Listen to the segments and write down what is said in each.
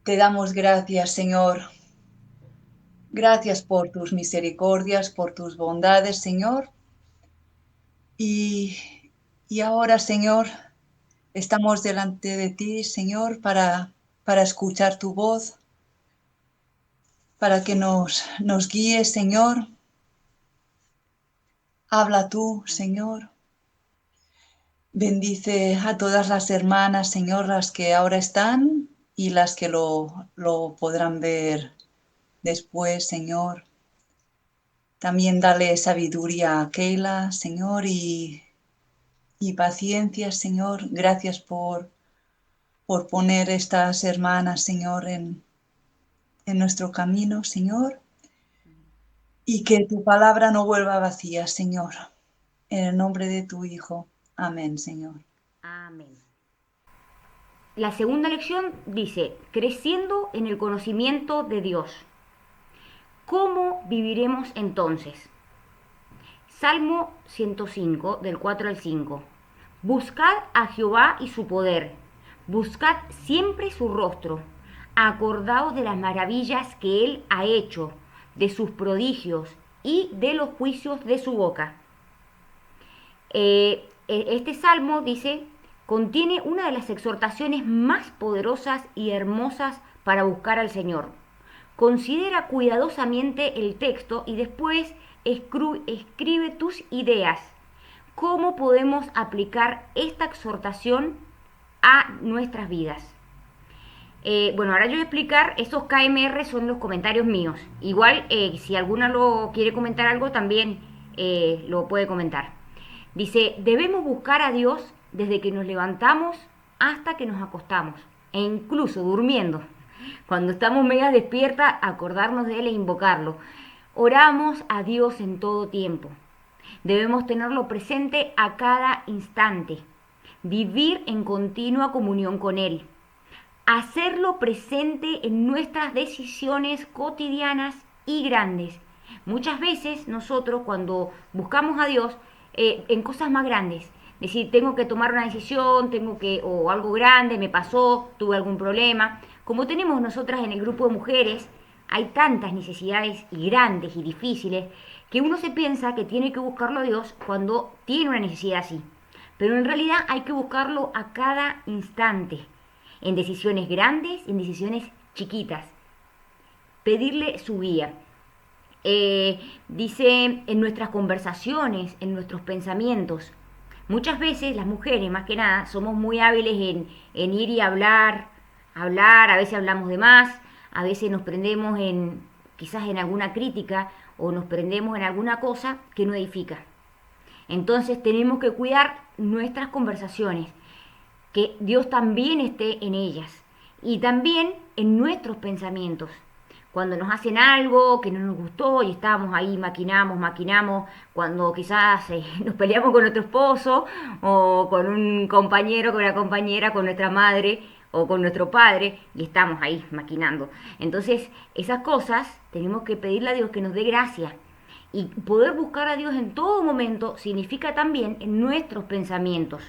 Te damos gracias, Señor. Gracias por tus misericordias, por tus bondades, Señor. Y, y ahora, Señor, estamos delante de ti, Señor, para escuchar tu voz, para que nos guíes, Señor. Habla tú, Señor. Bendice a todas las hermanas, Señor, las que ahora están y las que lo podrán ver después, Señor. También dale sabiduría a Keila, Señor, y paciencia, Señor. Gracias por poner estas hermanas, Señor, en nuestro camino, Señor. Y que tu palabra no vuelva vacía, Señor. En el nombre de tu Hijo. Amén, Señor. Amén. La segunda lección dice, creciendo en el conocimiento de Dios. ¿Cómo viviremos entonces? Salmo 105, del 4 al 5. Buscad a Jehová y su poder. Buscad siempre su rostro. Acordaos de las maravillas que él ha hecho, de sus prodigios y de los juicios de su boca. Este salmo dice, contiene una de las exhortaciones más poderosas y hermosas para buscar al Señor. Considera cuidadosamente el texto y después escribe tus ideas. ¿Cómo podemos aplicar esta exhortación a nuestras vidas? Bueno, ahora yo voy a explicar, esos KMR son los comentarios míos. Igual, si alguna lo quiere comentar algo, también lo puede comentar. Dice, debemos buscar a Dios desde que nos levantamos hasta que nos acostamos, e incluso durmiendo. Cuando estamos mega despiertas, acordarnos de Él e invocarlo. Oramos a Dios en todo tiempo. Debemos tenerlo presente a cada instante. Vivir en continua comunión con Él. Hacerlo presente en nuestras decisiones cotidianas y grandes. Muchas veces nosotros cuando buscamos a Dios en cosas más grandes, decir, tengo que tomar una decisión, o algo grande, me pasó, tuve algún problema. Como tenemos nosotras en el grupo de mujeres, hay tantas necesidades y grandes y difíciles que uno se piensa que tiene que buscarlo a Dios cuando tiene una necesidad así. Pero en realidad hay que buscarlo a cada instante, en decisiones grandes, en decisiones chiquitas. Pedirle su guía. Dice en nuestras conversaciones, en nuestros pensamientos. Muchas veces las mujeres, más que nada, somos muy hábiles en ir y hablar, a veces hablamos de más, a veces nos prendemos quizás en alguna crítica o nos prendemos en alguna cosa que no edifica. Entonces tenemos que cuidar nuestras conversaciones, que Dios también esté en ellas y también en nuestros pensamientos. Cuando nos hacen algo que no nos gustó y estamos ahí, maquinamos, cuando quizás nos peleamos con nuestro esposo o con un compañero, con una compañera, con nuestra madre o con nuestro padre y estamos ahí maquinando. Entonces, esas cosas tenemos que pedirle a Dios que nos dé gracia. Y poder buscar a Dios en todo momento significa también en nuestros pensamientos.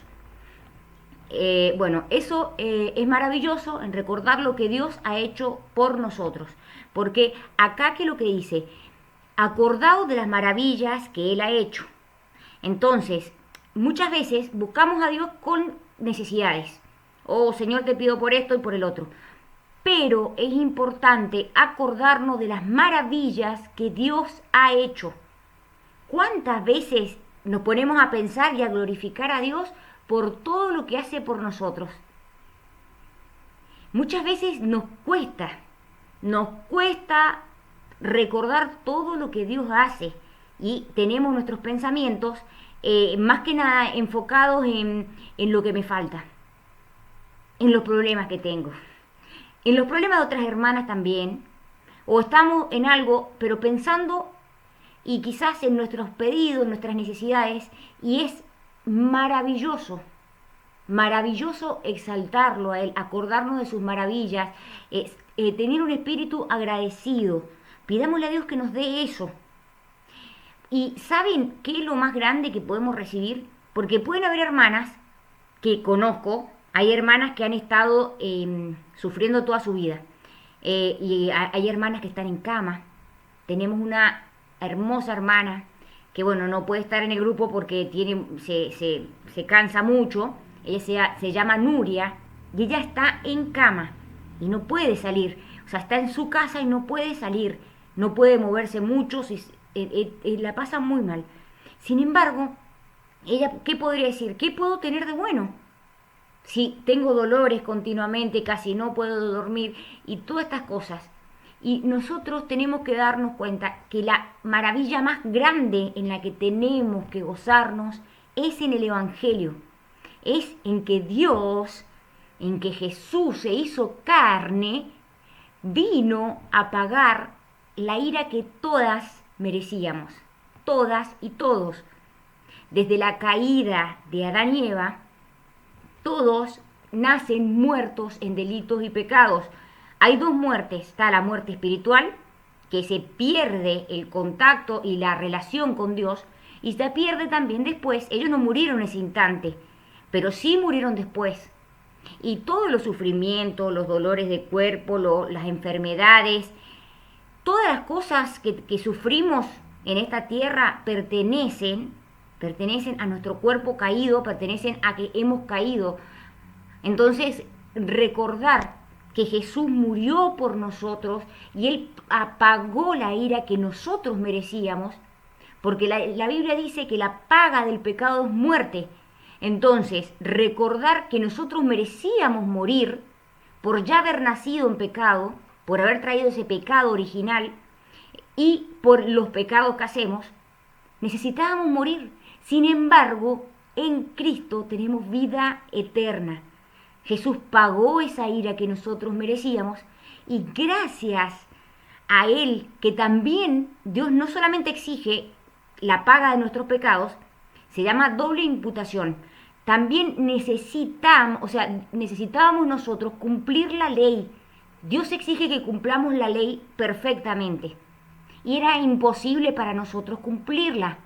Bueno, eso es maravilloso en recordar lo que Dios ha hecho por nosotros. Porque acá que lo que dice, acordado de las maravillas que Él ha hecho. Entonces, muchas veces buscamos a Dios con necesidades. Oh Señor, te pido por esto y por el otro. Pero es importante acordarnos de las maravillas que Dios ha hecho. ¿Cuántas veces nos ponemos a pensar y a glorificar a Dios por todo lo que hace por nosotros? Muchas veces nos cuesta recordar todo lo que Dios hace y tenemos nuestros pensamientos más que nada enfocados en lo que me falta, en los problemas que tengo, en los problemas de otras hermanas también, o estamos en algo pero pensando y quizás en nuestros pedidos, nuestras necesidades, y es maravilloso, maravilloso exaltarlo a Él, acordarnos de sus maravillas, tener un espíritu agradecido. Pidámosle a Dios que nos dé eso. ¿Y saben qué es lo más grande que podemos recibir? Porque pueden haber hermanas que conozco, hay hermanas que han estado sufriendo toda su vida. Hay hermanas que están en cama. Tenemos una hermosa hermana que, bueno, no puede estar en el grupo porque se cansa mucho. Ella se llama Nuria y ella está en cama y no puede salir. O sea, está en su casa y no puede salir, no puede moverse mucho, la pasa muy mal. Sin embargo, ella, ¿qué podría decir? ¿Qué puedo tener de bueno? Si tengo dolores continuamente, casi no puedo dormir y todas estas cosas. Y nosotros tenemos que darnos cuenta que la maravilla más grande en la que tenemos que gozarnos es en el Evangelio. Es en que Dios, en que Jesús se hizo carne, vino a pagar la ira que todas merecíamos. Todas y todos. Desde la caída de Adán y Eva, todos nacen muertos en delitos y pecados. Hay dos muertes. Está la muerte espiritual, que se pierde el contacto y la relación con Dios, y se pierde también después. Ellos no murieron en ese instante, pero sí murieron después. Y todos los sufrimientos, los dolores de cuerpo, las enfermedades, todas las cosas que sufrimos en esta tierra pertenecen a nuestro cuerpo caído, pertenecen a que hemos caído. Entonces, recordar que Jesús murió por nosotros y Él apagó la ira que nosotros merecíamos, porque la Biblia dice que la paga del pecado es muerte. Entonces, recordar que nosotros merecíamos morir por ya haber nacido en pecado, por haber traído ese pecado original y por los pecados que hacemos, necesitábamos morir. Sin embargo, en Cristo tenemos vida eterna. Jesús pagó esa ira que nosotros merecíamos y gracias a Él, que también Dios no solamente exige la paga de nuestros pecados, se llama doble imputación. También necesitábamos nosotros cumplir la ley. Dios exige que cumplamos la ley perfectamente. Y era imposible para nosotros cumplirla.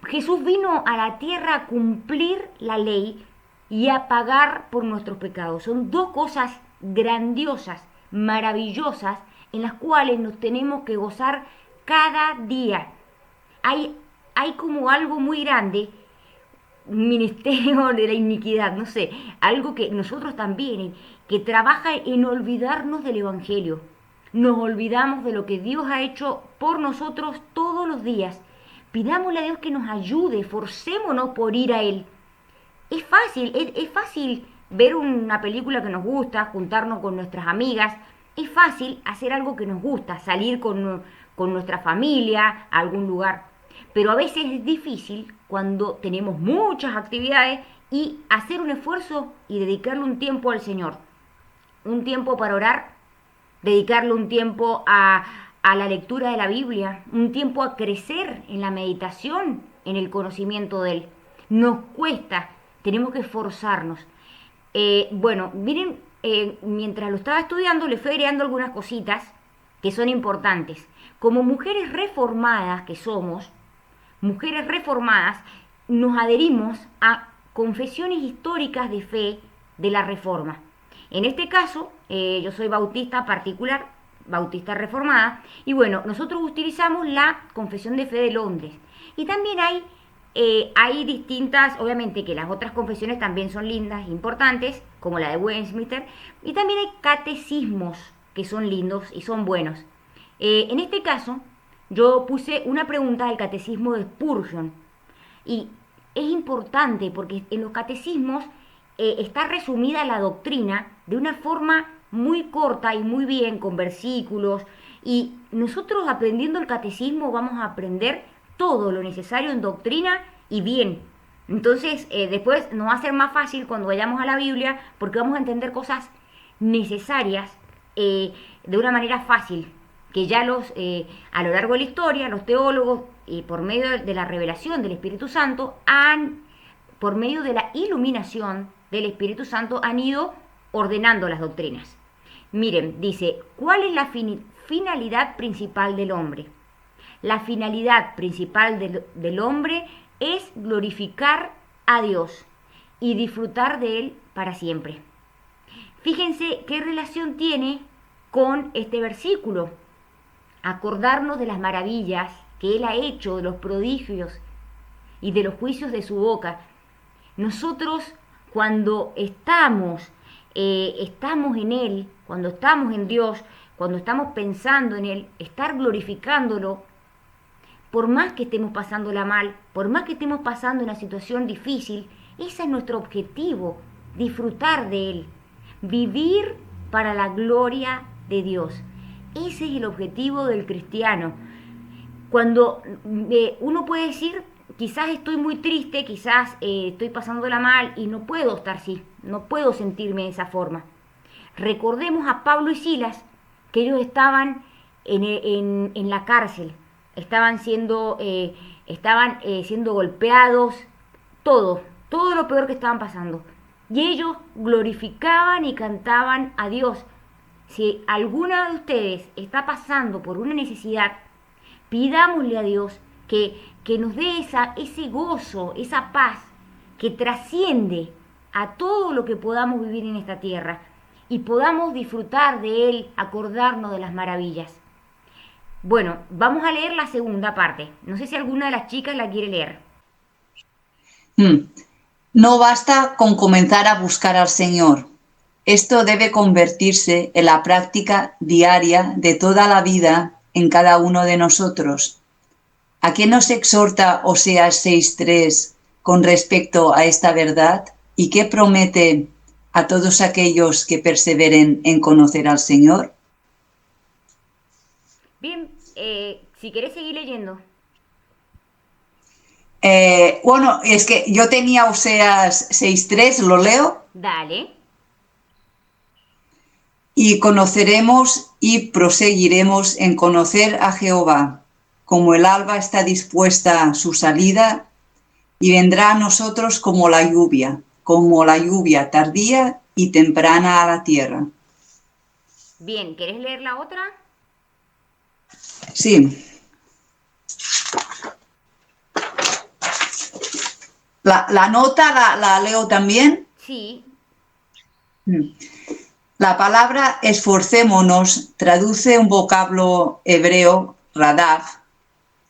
Jesús vino a la tierra a cumplir la ley y a pagar por nuestros pecados. Son dos cosas grandiosas, maravillosas, en las cuales nos tenemos que gozar cada día. Hay como algo muy grande, un ministerio de la iniquidad, no sé, algo que nosotros también, que trabaja en olvidarnos del Evangelio. Nos olvidamos de lo que Dios ha hecho por nosotros todos los días. Pidámosle a Dios que nos ayude, forcémonos por ir a Él. Es fácil ver una película que nos gusta, juntarnos con nuestras amigas. Es fácil hacer algo que nos gusta, salir con nuestra familia a algún lugar. Pero a veces es difícil cuando tenemos muchas actividades y hacer un esfuerzo y dedicarle un tiempo al Señor. Un tiempo para orar, dedicarle un tiempo a la lectura de la Biblia, un tiempo a crecer en la meditación, en el conocimiento de Él. Nos cuesta, tenemos que esforzarnos. Miren, mientras lo estaba estudiando le fui agregando algunas cositas que son importantes. Como mujeres reformadas que somos, mujeres reformadas, nos adherimos a confesiones históricas de fe de la Reforma. En este caso, yo soy bautista particular, bautista reformada, y bueno, nosotros utilizamos la Confesión de Fe de Londres. Y también hay distintas, obviamente que las otras confesiones también son lindas, importantes, como la de Westminster, y también hay catecismos que son lindos y son buenos. En este caso, yo puse una pregunta del catecismo de Spurgeon, y es importante porque en los catecismos está resumida la doctrina de una forma muy corta y muy bien, con versículos, y nosotros aprendiendo el catecismo vamos a aprender todo lo necesario en doctrina y bien. Entonces después nos va a ser más fácil cuando vayamos a la Biblia porque vamos a entender cosas necesarias de una manera fácil, que ya a lo largo de la historia los teólogos, por medio de la revelación del Espíritu Santo, por medio de la iluminación del Espíritu Santo, han ido ordenando las doctrinas. Miren, dice, ¿cuál es la finalidad principal del hombre? La finalidad principal del hombre es glorificar a Dios y disfrutar de Él para siempre. Fíjense qué relación tiene con este versículo. Acordarnos de las maravillas que Él ha hecho, de los prodigios y de los juicios de su boca. Nosotros cuando estamos en Él, cuando estamos en Dios, cuando estamos pensando en Él, estar glorificándolo, por más que estemos pasándola mal, por más que estemos pasando una situación difícil, ese es nuestro objetivo, disfrutar de Él, vivir para la gloria de Dios. Ese es el objetivo del cristiano. Cuando uno puede decir, quizás estoy muy triste, quizás estoy pasándola mal y no puedo estar así, no puedo sentirme de esa forma. Recordemos a Pablo y Silas, que ellos estaban en la cárcel, estaban siendo golpeados, todo lo peor que estaban pasando. Y ellos glorificaban y cantaban a Dios. Si alguna de ustedes está pasando por una necesidad, pidámosle a Dios que nos dé ese gozo, esa paz que trasciende a todo lo que podamos vivir en esta tierra y podamos disfrutar de Él, acordarnos de las maravillas. Bueno, vamos a leer la segunda parte. No sé si alguna de las chicas la quiere leer. No basta con comenzar a buscar al Señor. Esto debe convertirse en la práctica diaria de toda la vida en cada uno de nosotros. ¿A qué nos exhorta Oseas 6:3 con respecto a esta verdad? ¿Y qué promete a todos aquellos que perseveren en conocer al Señor? Bien, si querés seguir leyendo. Bueno, es que yo tenía Oseas 6:3, lo leo. Dale. Y conoceremos y proseguiremos en conocer a Jehová, como el alba está dispuesta a su salida, y vendrá a nosotros como la lluvia tardía y temprana a la tierra. Bien, ¿querés leer la otra? Sí. La nota la leo también. Sí. La palabra esforcémonos traduce un vocablo hebreo, radaf,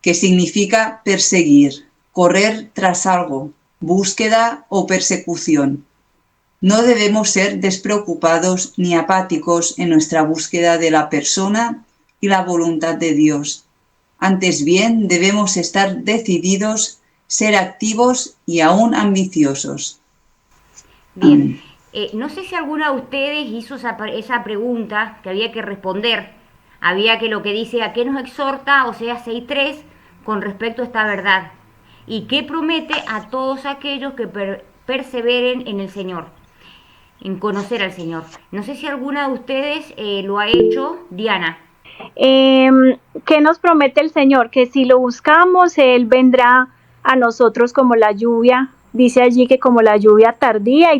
que significa perseguir, correr tras algo, búsqueda o persecución. No debemos ser despreocupados ni apáticos en nuestra búsqueda de la persona y la voluntad de Dios. Antes bien, debemos estar decididos, ser activos y aún ambiciosos. Bien. No sé si alguna de ustedes hizo esa pregunta que había que responder. Había que lo que dice a qué nos exhorta, o sea, 6.3, con respecto a esta verdad. Y qué promete a todos aquellos que perseveren en el Señor, en conocer al Señor. No sé si alguna de ustedes lo ha hecho. Diana. ¿Qué nos promete el Señor? Que si lo buscamos, Él vendrá a nosotros como la lluvia. Dice allí que como la lluvia tardía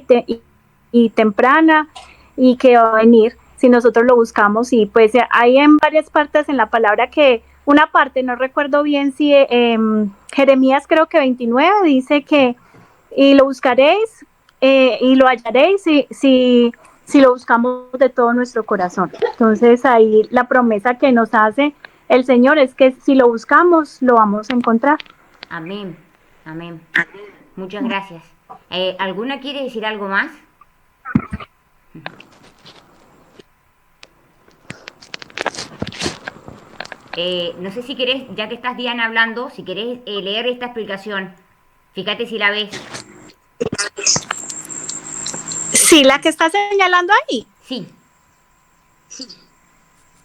y temprana, y que va a venir si nosotros lo buscamos. Y pues hay en varias partes en la palabra que una parte, no recuerdo bien si Jeremías creo que 29 dice que y lo buscaréis y lo hallaréis si lo buscamos de todo nuestro corazón. Entonces ahí la promesa que nos hace el Señor es que si lo buscamos, lo vamos a encontrar. Amén, amén. Muchas gracias. ¿Alguna quiere decir algo más? No sé si querés, ya que estás Diana hablando, si querés leer esta explicación. Fíjate si la ves. Sí, la que está señalando ahí. Sí.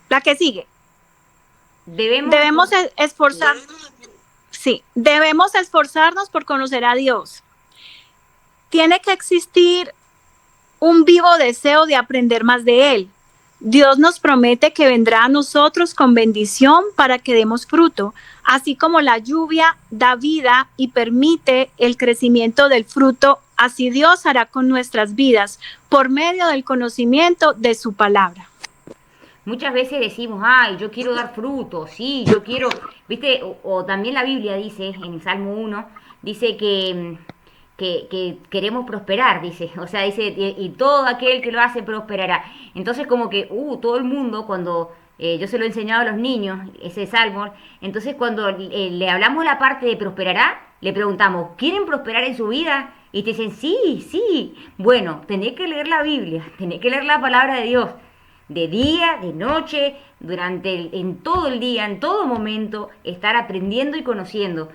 La que sigue. Debemos esforzarnos. Sí, debemos esforzarnos por conocer a Dios. Tiene que existir un vivo deseo de aprender más de Él. Dios nos promete que vendrá a nosotros con bendición para que demos fruto, así como la lluvia da vida y permite el crecimiento del fruto, así Dios hará con nuestras vidas por medio del conocimiento de su palabra. Muchas veces decimos, ay, yo quiero dar fruto, sí, yo quiero, viste, o también la Biblia dice, en el Salmo 1, dice que queremos prosperar, dice. O sea, dice, y todo aquel que lo hace prosperará. Entonces como que, todo el mundo cuando... yo se lo he enseñado a los niños, ese salmo. Entonces cuando le hablamos la parte de prosperará, le preguntamos, ¿quieren prosperar en su vida? Y te dicen, sí, sí. Bueno, tenés que leer la Biblia, tenés que leer la palabra de Dios. De día, de noche, en todo el día, en todo momento, estar aprendiendo y conociendo.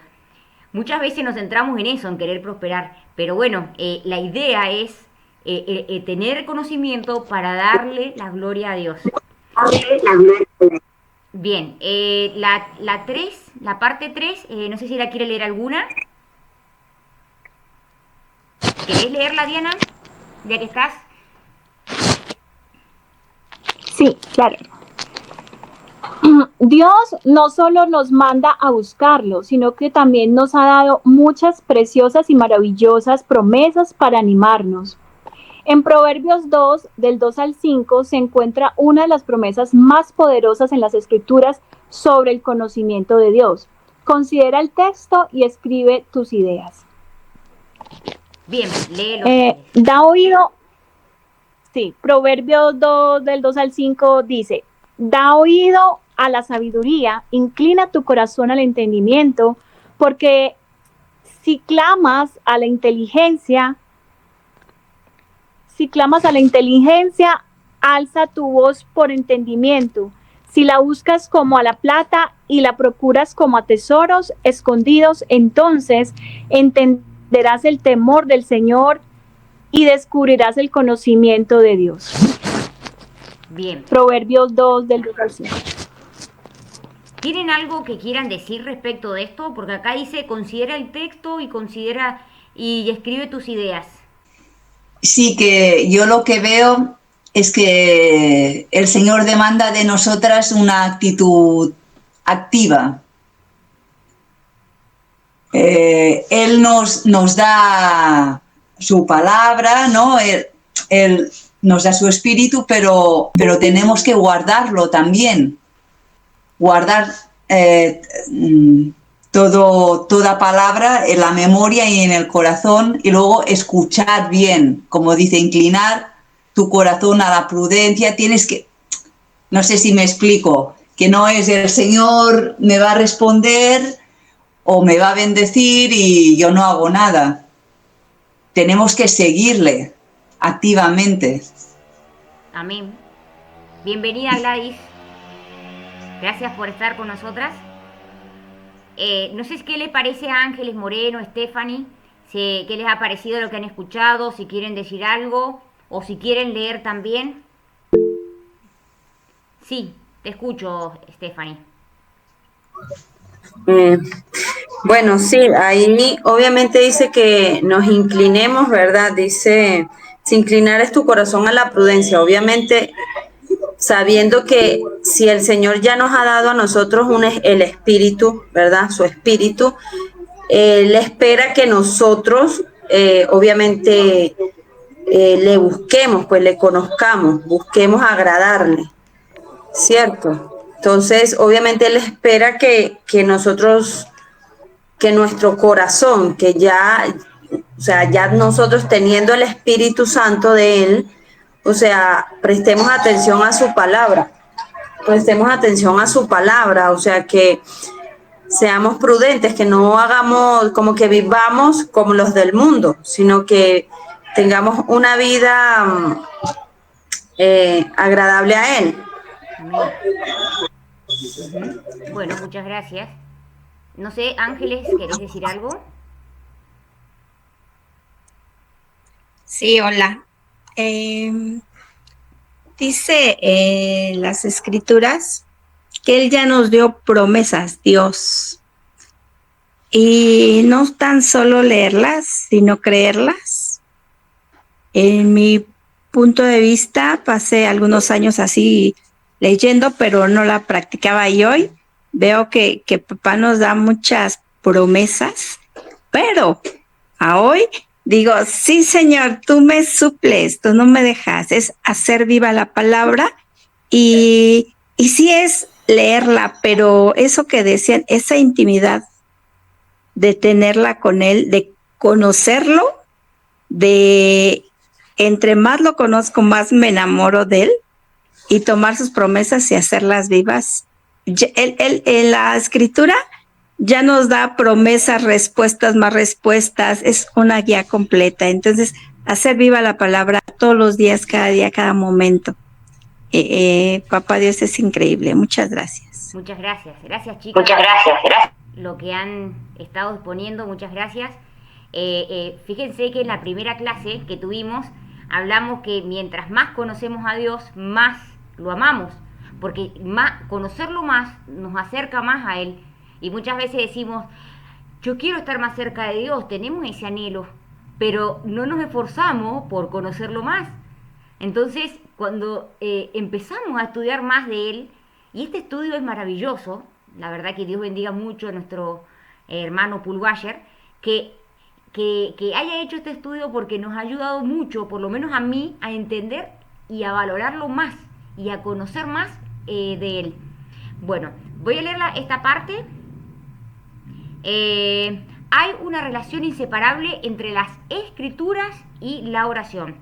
Muchas veces nos centramos en eso, en querer prosperar, pero bueno, la idea es tener conocimiento para darle la gloria a Dios. Bien, la 3, la parte 3, no sé si la quiere leer alguna. ¿Querés leerla, Diana? Ya que estás. Sí, claro. Dios no solo nos manda a buscarlo, sino que también nos ha dado muchas preciosas y maravillosas promesas para animarnos. En Proverbios 2, del 2 al 5, se encuentra una de las promesas más poderosas en las Escrituras sobre el conocimiento de Dios. Considera el texto y escribe tus ideas. Bien, léelo. Da oído, sí, Proverbios 2, del 2 al 5 dice, da oído a la sabiduría, inclina tu corazón al entendimiento, porque si clamas a la inteligencia, alza tu voz por entendimiento. Si la buscas como a la plata y la procuras como a tesoros escondidos, entonces entenderás el temor del Señor y descubrirás el conocimiento de Dios. Bien. Proverbios 2, del 2 al 5. ¿Tienen algo que quieran decir respecto de esto? Porque acá dice, considera el texto y escribe tus ideas. Sí, que yo lo que veo es que el Señor demanda de nosotras una actitud activa. Él nos da su palabra, ¿no? Él nos da su espíritu, pero tenemos que guardarlo también. Guardar toda palabra en la memoria y en el corazón, y luego escuchar bien, como dice, inclinar tu corazón a la prudencia. Tienes que, no sé si me explico, que no es el Señor me va a responder o me va a bendecir y yo no hago nada. Tenemos que seguirle activamente. Amén. Bienvenida, Gladys. Gracias por estar con nosotras. No sé qué le parece a Ángeles Moreno, Stephanie, qué les ha parecido lo que han escuchado, si quieren decir algo o si quieren leer también. Sí, te escucho, Stephanie. Bueno, sí, ahí obviamente dice que nos inclinemos, ¿verdad? Dice, si inclinar es tu corazón a la prudencia, obviamente sabiendo que si el Señor ya nos ha dado a nosotros el Espíritu, ¿verdad? Su Espíritu, Él espera que nosotros, obviamente, le busquemos, pues le conozcamos, busquemos agradarle, ¿cierto? Entonces, obviamente, Él espera que nosotros, que nuestro corazón, que ya, o sea, ya nosotros teniendo el Espíritu Santo de Él, o sea, prestemos atención a su palabra, o sea, que seamos prudentes, que no hagamos como que vivamos como los del mundo, sino que tengamos una vida agradable a Él. Amén. Bueno, muchas gracias. No sé, Ángeles, ¿querés decir algo? Sí, hola. Dice las escrituras que Él ya nos dio promesas, Dios. Y no tan solo leerlas, sino creerlas. En mi punto de vista, pasé algunos años así leyendo, pero no la practicaba, y hoy veo que papá nos da muchas promesas, pero a hoy digo, sí, Señor, tú me suples, tú no me dejas, es hacer viva la palabra y sí es leerla, pero eso que decían, esa intimidad de tenerla con Él, de conocerlo, de entre más lo conozco, más me enamoro de él, y tomar sus promesas y hacerlas vivas. Él en la escritura ya nos da promesas, respuestas, más respuestas, es una guía completa. Entonces, hacer viva la palabra todos los días, cada día, cada momento. Papá Dios es increíble. Muchas gracias. Muchas gracias. Gracias, chicas. Muchas gracias. Lo que han estado exponiendo, muchas gracias. Fíjense que en la primera clase que tuvimos hablamos que mientras más conocemos a Dios, más lo amamos, porque conocerlo más nos acerca más a Él. Y muchas veces decimos, yo quiero estar más cerca de Dios, tenemos ese anhelo, pero no nos esforzamos por conocerlo más. Entonces, cuando empezamos a estudiar más de Él, y este estudio es maravilloso, la verdad que Dios bendiga mucho a nuestro hermano Pulwasher, que haya hecho este estudio, porque nos ha ayudado mucho, por lo menos a mí, a entender y a valorarlo más y a conocer más de Él. Bueno, voy a leer esta parte. Hay una relación inseparable entre las escrituras y la oración.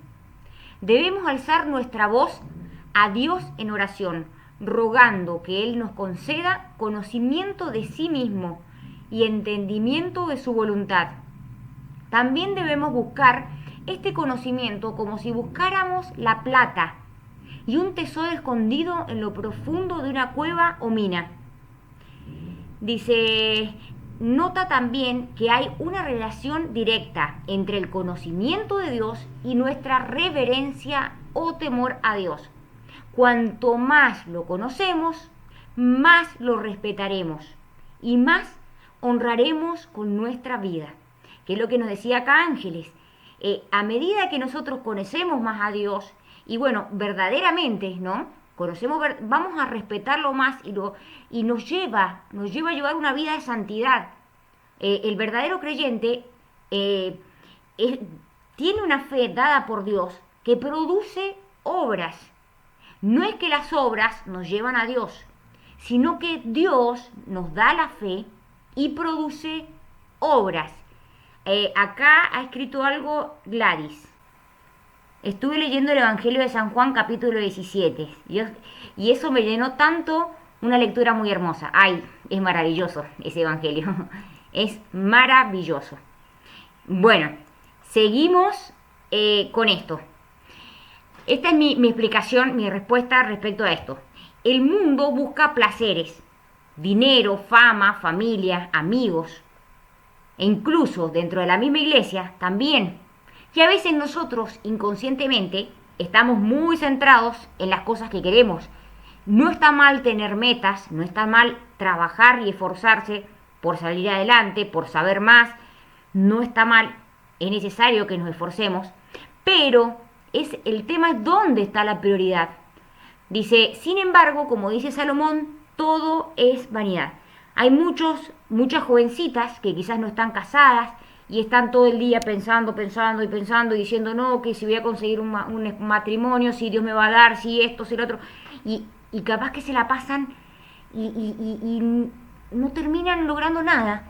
Debemos alzar nuestra voz a Dios en oración, rogando que Él nos conceda conocimiento de sí mismo y entendimiento de su voluntad. También debemos buscar este conocimiento como si buscáramos la plata y un tesoro escondido en lo profundo de una cueva o mina. Dice, nota también que hay una relación directa entre el conocimiento de Dios y nuestra reverencia o temor a Dios. Cuanto más lo conocemos, más lo respetaremos y más honraremos con nuestra vida. Que es lo que nos decía acá Ángeles. A medida que nosotros conocemos más a Dios, y bueno, verdaderamente, ¿no? Vamos a respetarlo más y nos lleva a llevar una vida de santidad. El verdadero creyente tiene una fe dada por Dios que produce obras. No es que las obras nos llevan a Dios, sino que Dios nos da la fe y produce obras. Acá ha escrito algo Gladys. Estuve leyendo el Evangelio de San Juan, capítulo 17, y eso me llenó tanto, una lectura muy hermosa. Ay, es maravilloso ese Evangelio, es maravilloso. Bueno, seguimos con esto. Esta es mi explicación, mi respuesta respecto a esto. El mundo busca placeres, dinero, fama, familia, amigos, e incluso dentro de la misma iglesia también. Y a veces nosotros inconscientemente estamos muy centrados en las cosas que queremos. No está mal tener metas, no está mal trabajar y esforzarse por salir adelante, por saber más. No está mal, es necesario que nos esforcemos, pero el tema es dónde está la prioridad. Dice, sin embargo, como dice Salomón, todo es vanidad. Hay muchas jovencitas que quizás no están casadas y están todo el día pensando y diciendo, no, que si voy a conseguir un matrimonio, si Dios me va a dar, si esto, si lo otro, y capaz que se la pasan y no terminan logrando nada.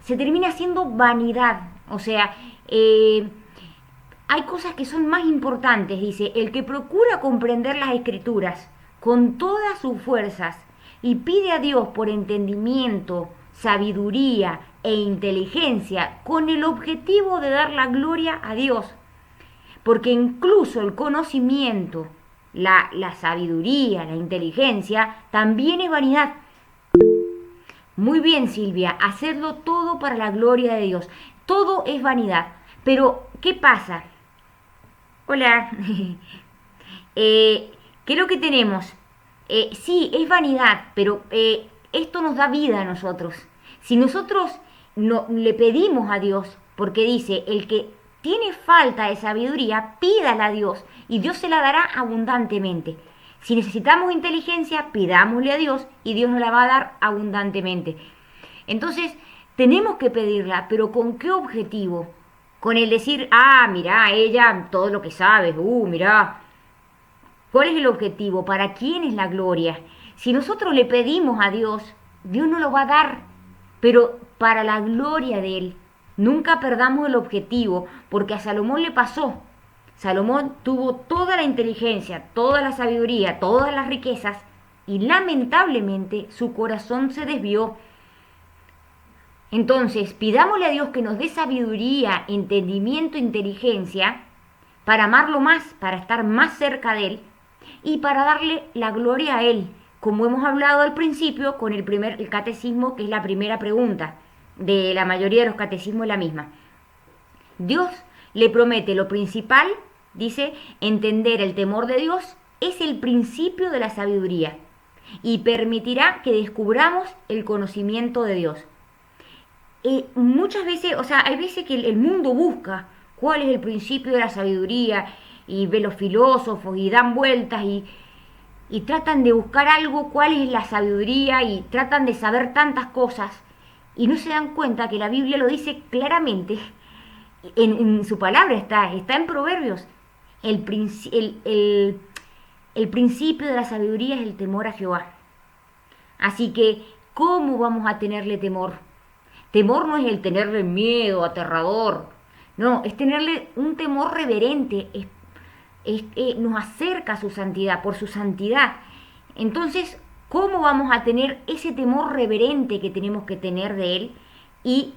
Se termina siendo vanidad. O sea, hay cosas que son más importantes. Dice, el que procura comprender las Escrituras con todas sus fuerzas y pide a Dios por entendimiento, sabiduría e inteligencia con el objetivo de dar la gloria a Dios. Porque incluso el conocimiento, la sabiduría, la inteligencia, también es vanidad. Muy bien, Silvia, hacerlo todo para la gloria de Dios. Todo es vanidad. Pero, ¿qué pasa? Hola. ¿Qué es lo que tenemos? Sí, es vanidad, pero esto nos da vida a nosotros. Si nosotros no le pedimos a Dios, porque dice, el que tiene falta de sabiduría, pídala a Dios y Dios se la dará abundantemente. Si necesitamos inteligencia, pidámosle a Dios y Dios nos la va a dar abundantemente. Entonces, tenemos que pedirla, pero ¿con qué objetivo? Con el decir, mira, ella todo lo que sabe, mira. ¿Cuál es el objetivo? ¿Para quién es la gloria? Si nosotros le pedimos a Dios, Dios nos lo va a dar, pero para la gloria de Él. Nunca perdamos el objetivo, porque a Salomón le pasó. Salomón tuvo toda la inteligencia, toda la sabiduría, todas las riquezas, y lamentablemente su corazón se desvió. Entonces, pidámosle a Dios que nos dé sabiduría, entendimiento, inteligencia, para amarlo más, para estar más cerca de Él y para darle la gloria a Él, como hemos hablado al principio con el catecismo, que es la primera pregunta de la mayoría de los catecismos, es la misma. Dios le promete lo principal, dice, entender el temor de Dios es el principio de la sabiduría y permitirá que descubramos el conocimiento de Dios. Muchas veces, o sea, hay veces que el mundo busca cuál es el principio de la sabiduría y ve los filósofos y dan vueltas y tratan de buscar algo, cuál es la sabiduría, y tratan de saber tantas cosas y no se dan cuenta que la Biblia lo dice claramente, en su palabra está en Proverbios. El principio de la sabiduría es el temor a Jehová. Así que, ¿cómo vamos a tenerle temor? Temor no es el tenerle miedo, aterrador. No, es tenerle un temor reverente. Nos acerca a su santidad, por su santidad. Entonces, ¿cómo vamos a tener ese temor reverente que tenemos que tener de Él? Y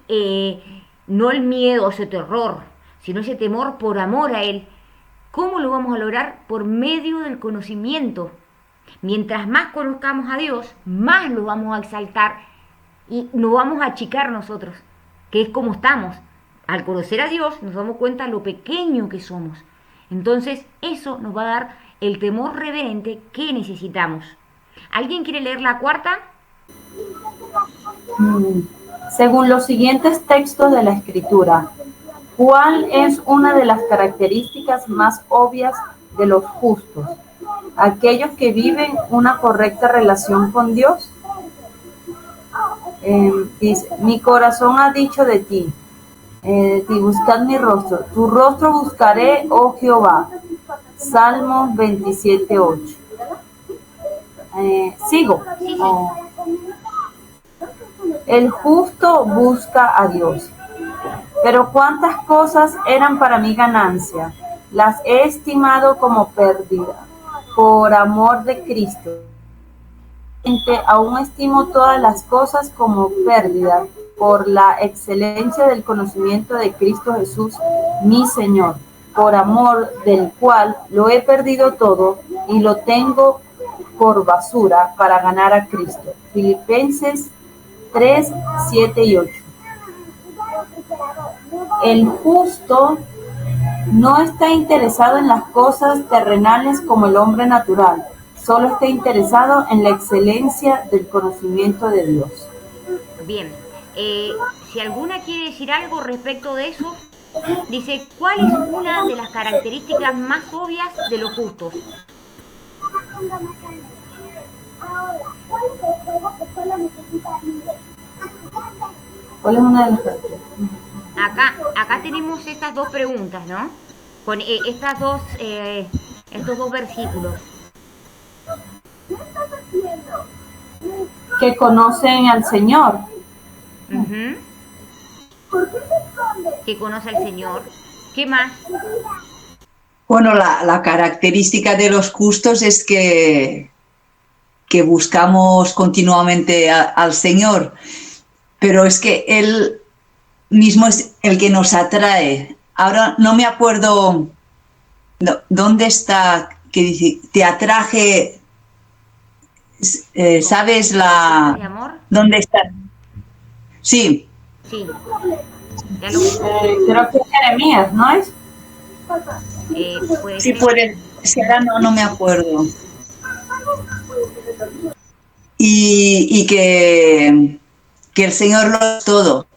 no el miedo, ese terror, sino ese temor por amor a Él. ¿Cómo lo vamos a lograr? Por medio del conocimiento. Mientras más conozcamos a Dios, más lo vamos a exaltar y no vamos a achicar nosotros, que es como estamos. Al conocer a Dios nos damos cuenta lo pequeño que somos. Entonces eso nos va a dar el temor reverente que necesitamos. ¿Alguien quiere leer la cuarta? Según los siguientes textos de la Escritura, ¿cuál es una de las características más obvias de los justos? Aquellos que viven una correcta relación con Dios. Dice, mi corazón ha dicho de ti, buscad mi rostro, tu rostro buscaré, oh Jehová. Salmos 27:8. Sigo. El justo busca a Dios. Pero cuántas cosas eran para mí ganancia, las he estimado como pérdida, por amor de Cristo. Aún estimo todas las cosas como pérdida, por la excelencia del conocimiento de Cristo Jesús, mi Señor, por amor del cual lo he perdido todo y lo tengo por basura para ganar a Cristo. Filipenses 3, 7 y 8. El justo no está interesado en las cosas terrenales como el hombre natural, solo está interesado en la excelencia del conocimiento de Dios. Bien, si alguna quiere decir algo respecto de eso, dice, ¿cuál es una de las características más obvias de los justos? ¿Cuál es una de las características? Acá tenemos estas dos preguntas, ¿no? Con estos dos versículos. Que conocen al Señor. Uh-huh. Que conoce al Señor. ¿Qué más? Bueno, la característica de los justos es que buscamos continuamente al Señor, pero es que Él mismo es el que nos atrae. Ahora no me acuerdo dónde está, que dice, te atraje, ¿sabes la... ¿De amor? ¿Dónde está? Sí. Sí. Creo que es Jeremías, ¿no es? Puede Sí, ser. puede ser, no me acuerdo. Y que el Señor lo es todo.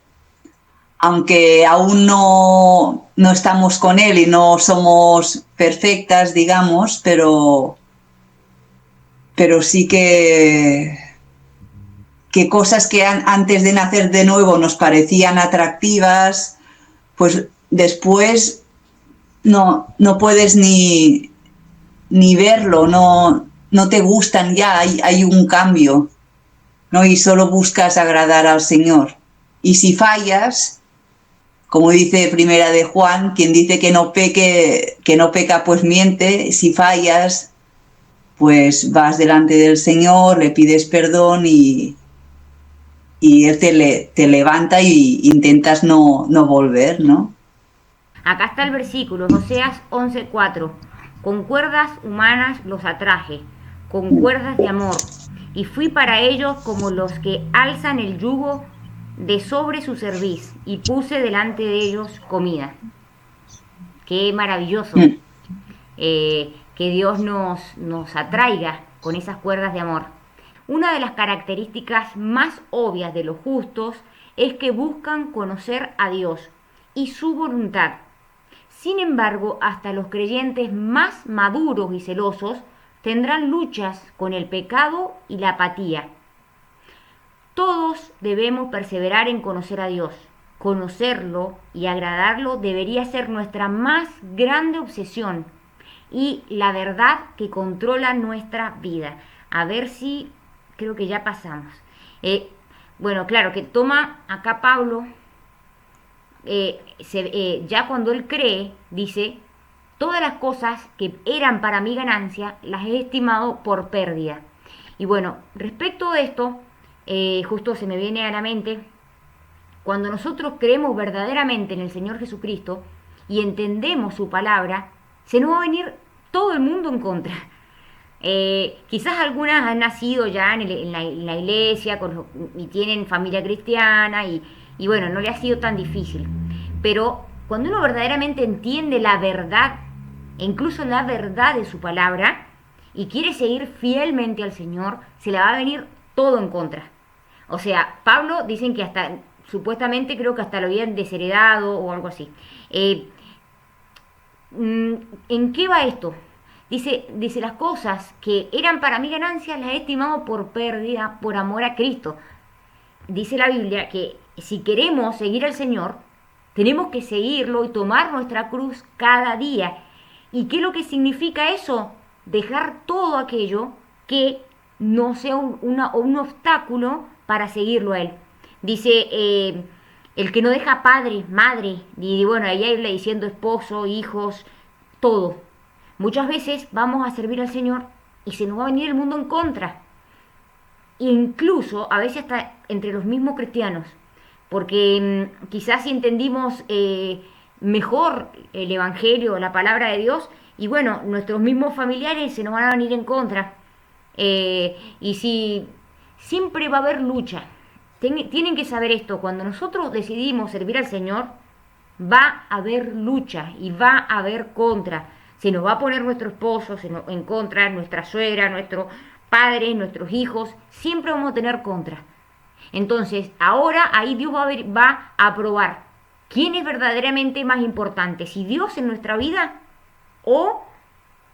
Aunque aún no estamos con Él y no somos perfectas, digamos, pero sí que cosas que antes de nacer de nuevo nos parecían atractivas, pues después no puedes ni verlo, no te gustan ya, hay un cambio, ¿no? Y solo buscas agradar al Señor. Y si fallas, como dice Primera de Juan, quien dice que no peca, pues miente. Si fallas, pues vas delante del Señor, le pides perdón y Él te levanta y intentas no volver, ¿no? Acá está el versículo, Oseas 11:4. Con cuerdas humanas los atraje, con cuerdas de amor, y fui para ellos como los que alzan el yugo de sobre su cerviz, y puse delante de ellos comida. Qué maravilloso que Dios nos atraiga con esas cuerdas de amor. Una de las características más obvias de los justos es que buscan conocer a Dios y su voluntad. Sin embargo, hasta los creyentes más maduros y celosos tendrán luchas con el pecado y la apatía. Todos debemos perseverar en conocer a Dios. Conocerlo y agradarlo debería ser nuestra más grande obsesión y la verdad que controla nuestra vida. A ver si creo que ya pasamos. Bueno, claro, que toma acá Pablo, ya cuando él cree, dice, todas las cosas que eran para mi ganancia, las he estimado por pérdida. Y bueno, respecto de esto, justo se me viene a la mente, cuando nosotros creemos verdaderamente en el Señor Jesucristo y entendemos su palabra, se nos va a venir todo el mundo en contra. Quizás algunas han nacido ya en la iglesia y tienen familia cristiana y bueno, no le ha sido tan difícil. Pero cuando uno verdaderamente entiende la verdad, e incluso la verdad de su palabra, y quiere seguir fielmente al Señor, se le va a venir todo en contra. O sea, Pablo dicen que hasta, supuestamente creo que hasta lo habían desheredado o algo así. ¿En qué va esto? Dice, las cosas que eran para mi ganancia las he estimado por pérdida, por amor a Cristo. Dice la Biblia que si queremos seguir al Señor, tenemos que seguirlo y tomar nuestra cruz cada día. ¿Y qué es lo que significa eso? Dejar todo aquello que no sea un obstáculo para seguirlo a Él. Dice, el que no deja padre, madre, y bueno, ahí irle diciendo esposo, hijos, todo. Muchas veces vamos a servir al Señor y se nos va a venir el mundo en contra. Incluso, a veces hasta entre los mismos cristianos. Porque quizás si entendimos mejor el Evangelio, la palabra de Dios, y bueno, nuestros mismos familiares se nos van a venir en contra. Y si siempre va a haber lucha. Tienen que saber esto, cuando nosotros decidimos servir al Señor, va a haber lucha y va a haber contra. Se nos va a poner nuestro esposo en contra, nuestra suegra, nuestro padre, nuestros hijos, siempre vamos a tener contra. Entonces, ahora ahí Dios va a probar quién es verdaderamente más importante, si Dios en nuestra vida o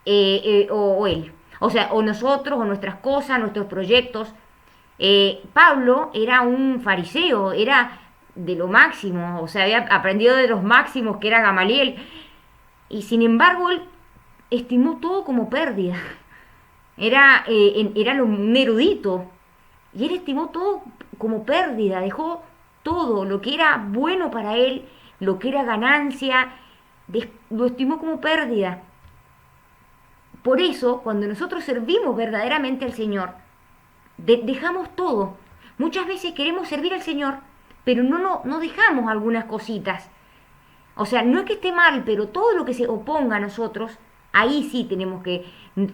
Él. O sea, o nosotros, o nuestras cosas, nuestros proyectos. Pablo era un fariseo, era de lo máximo, o sea, había aprendido de los máximos que era Gamaliel. Y sin embargo, él estimó todo como pérdida. Era un erudito. Y él estimó todo como pérdida. Dejó todo lo que era bueno para él, lo que era ganancia, lo estimó como pérdida. Por eso, cuando nosotros servimos verdaderamente al Señor, dejamos todo. Muchas veces queremos servir al Señor, pero no dejamos algunas cositas. O sea, no es que esté mal, pero todo lo que se oponga a nosotros, ahí sí tenemos que,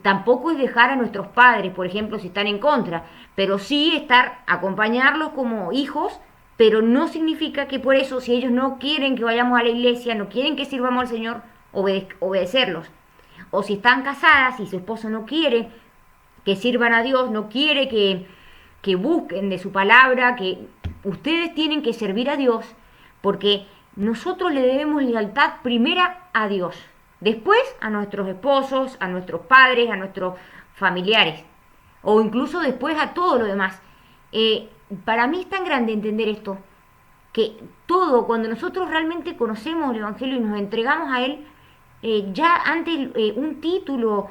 tampoco es dejar a nuestros padres, por ejemplo, si están en contra, pero sí acompañarlos como hijos, pero no significa que por eso, si ellos no quieren que vayamos a la iglesia, no quieren que sirvamos al Señor, obedecerlos. O si están casadas y su esposo no quiere que sirvan a Dios, no quiere que busquen de su palabra, que ustedes tienen que servir a Dios, porque nosotros le debemos lealtad primera a Dios, después a nuestros esposos, a nuestros padres, a nuestros familiares, o incluso después a todo lo demás. Para mí es tan grande entender esto, que todo, cuando nosotros realmente conocemos el Evangelio y nos entregamos a Él, ya antes un título,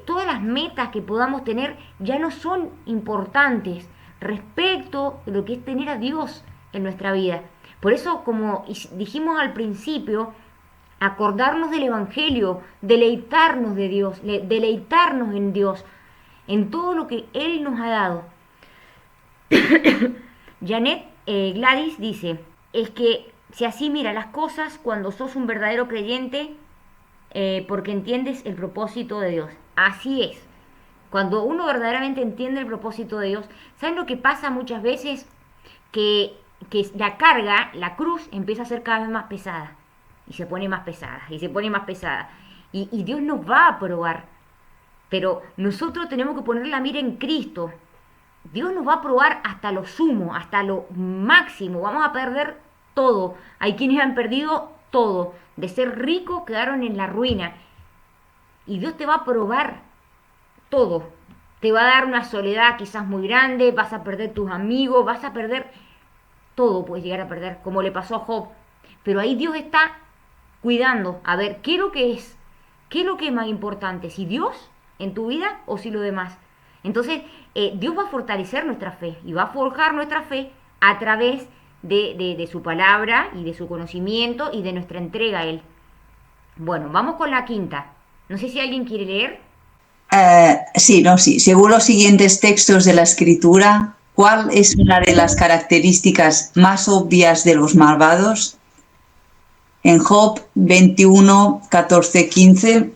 todas las metas que podamos tener ya no son importantes respecto de lo que es tener a Dios en nuestra vida. Por eso, como dijimos al principio, acordarnos del Evangelio, deleitarnos de Dios, deleitarnos en Dios, en todo lo que Él nos ha dado. Janet Gladys dice, es que si así mira las cosas cuando sos un verdadero creyente, porque entiendes el propósito de Dios. Así es. Cuando uno verdaderamente entiende el propósito de Dios, ¿saben lo que pasa muchas veces? Que la carga, la cruz, empieza a ser cada vez más pesada. Y se pone más pesada, y se pone más pesada. Y Dios nos va a probar. Pero nosotros tenemos que poner la mira en Cristo. Dios nos va a probar hasta lo sumo, hasta lo máximo. Vamos a perder todo. Hay quienes han perdido todo. De ser ricos quedaron en la ruina. Y Dios te va a probar todo. Te va a dar una soledad quizás muy grande, vas a perder tus amigos, vas a perder todo, puedes llegar a perder, como le pasó a Job. Pero ahí Dios está cuidando, a ver, ¿qué es lo que es? ¿Qué es lo que es más importante? ¿Si Dios en tu vida o si lo demás? Entonces, Dios va a fortalecer nuestra fe y va a forjar nuestra fe a través de su palabra y de su conocimiento y de nuestra entrega a Él. Bueno, vamos con la quinta. No sé si alguien quiere leer. Sí. Según los siguientes textos de la Escritura, ¿cuál es una de las características más obvias de los malvados? En Job 21, 14, 15,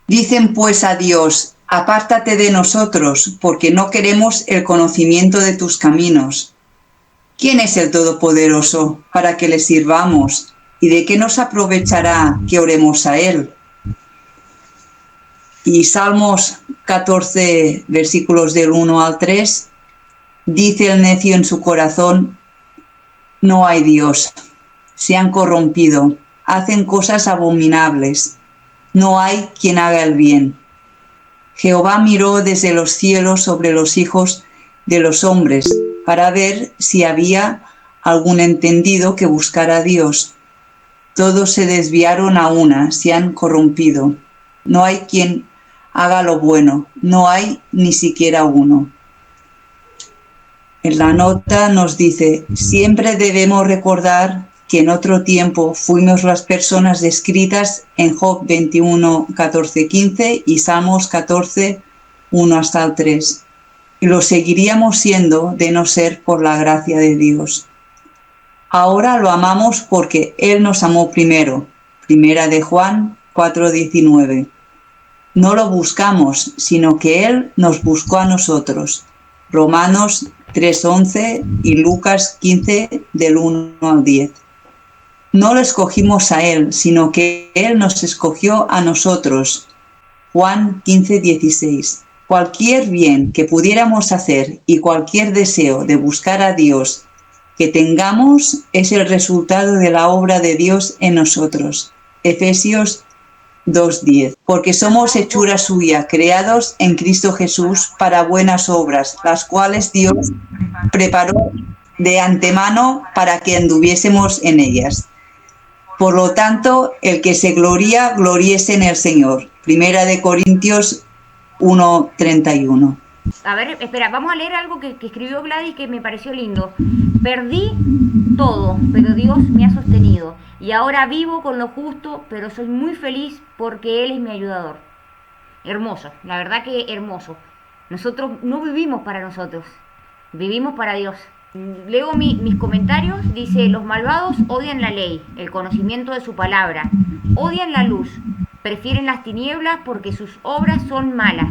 dicen pues a Dios, apártate de nosotros, porque no queremos el conocimiento de tus caminos. ¿Quién es el Todopoderoso para que le sirvamos? ¿Y de qué nos aprovechará que oremos a Él? Y Salmos 14, versículos del 1 al 3, dice el necio en su corazón, no hay Dios, se han corrompido, hacen cosas abominables, no hay quien haga el bien. Jehová miró desde los cielos sobre los hijos de los hombres para ver si había algún entendido que buscara a Dios. Todos se desviaron a una, se han corrompido. No hay quien haga lo bueno, no hay ni siquiera uno. En la nota nos dice, siempre debemos recordar que en otro tiempo fuimos las personas descritas en Job 21, 14, 15 y Salmos 14, 1 hasta el 3. Y lo seguiríamos siendo de no ser por la gracia de Dios. Ahora lo amamos porque Él nos amó primero. Primera de Juan 4, 19. No lo buscamos, sino que Él nos buscó a nosotros. Romanos 3:11 y Lucas 15 del 1 al 10. No lo escogimos a Él, sino que Él nos escogió a nosotros. Juan 15:16. Cualquier bien que pudiéramos hacer y cualquier deseo de buscar a Dios que tengamos es el resultado de la obra de Dios en nosotros. Efesios 2:10. Porque somos hechura suya, creados en Cristo Jesús para buenas obras, las cuales Dios preparó de antemano para que anduviésemos en ellas. Por lo tanto, el que se gloría, gloríese en el Señor. Primera de Corintios 1:31. A ver, espera, vamos a leer algo que escribió Gladys que me pareció lindo. Perdí todo, pero Dios me ha sostenido. Y ahora vivo con lo justo, pero soy muy feliz porque Él es mi ayudador. Hermoso, la verdad que hermoso. Nosotros no vivimos para nosotros, vivimos para Dios. Leo mis comentarios, dice, los malvados odian la ley, el conocimiento de su palabra, odian la luz, prefieren las tinieblas porque sus obras son malas.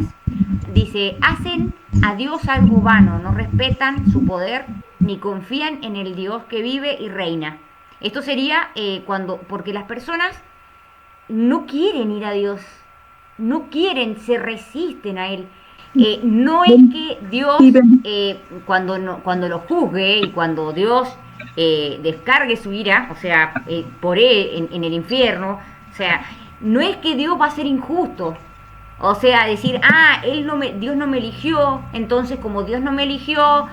Dice, hacen a Dios algo vano, no respetan su poder ni confían en el Dios que vive y reina. Esto sería porque las personas no quieren ir a Dios, no quieren, se resisten a Él. No es que Dios, cuando lo juzgue y cuando Dios descargue su ira, o sea, por Él en el infierno, o sea, no es que Dios va a ser injusto. O sea, decir, Dios no me eligió, entonces como Dios no me eligió,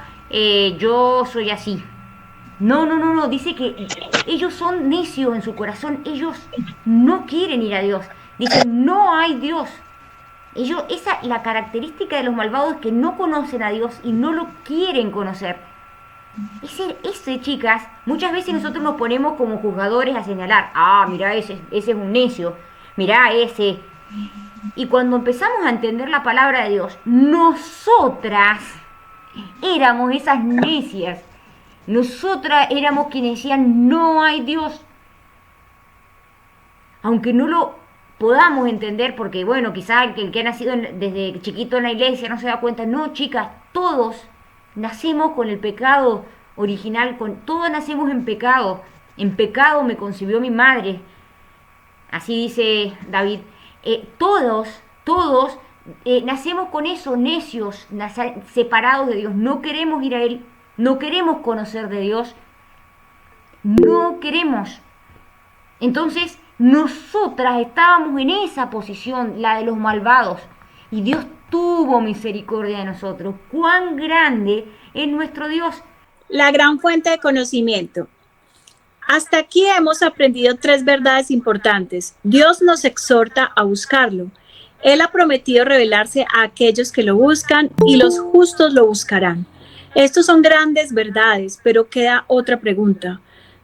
yo soy así. No, dice que ellos son necios en su corazón, ellos no quieren ir a Dios. Dice, no hay Dios. La característica de los malvados es que no conocen a Dios y no lo quieren conocer. Ese, chicas, muchas veces nosotros nos ponemos como juzgadores a señalar, mira, ese es un necio, mira ese. Y cuando empezamos a entender la palabra de Dios, nosotras éramos esas necias. Nosotras éramos quienes decían, no hay Dios. Aunque no lo podamos entender, porque bueno, quizás el que ha nacido desde chiquito en la iglesia no se da cuenta. No, chicas, todos nacemos con el pecado original, todos nacemos en pecado. En pecado me concibió mi madre. Así dice David. Todos nacemos con eso, necios, separados de Dios. No queremos ir a Él, no queremos conocer de Dios, no queremos. Entonces, nosotras estábamos en esa posición, la de los malvados, y Dios tuvo misericordia de nosotros. ¡Cuán grande es nuestro Dios! La gran fuente de conocimiento. Hasta aquí hemos aprendido 3 verdades importantes. Dios nos exhorta a buscarlo. Él ha prometido revelarse a aquellos que lo buscan y los justos lo buscarán. Estos son grandes verdades, pero queda otra pregunta.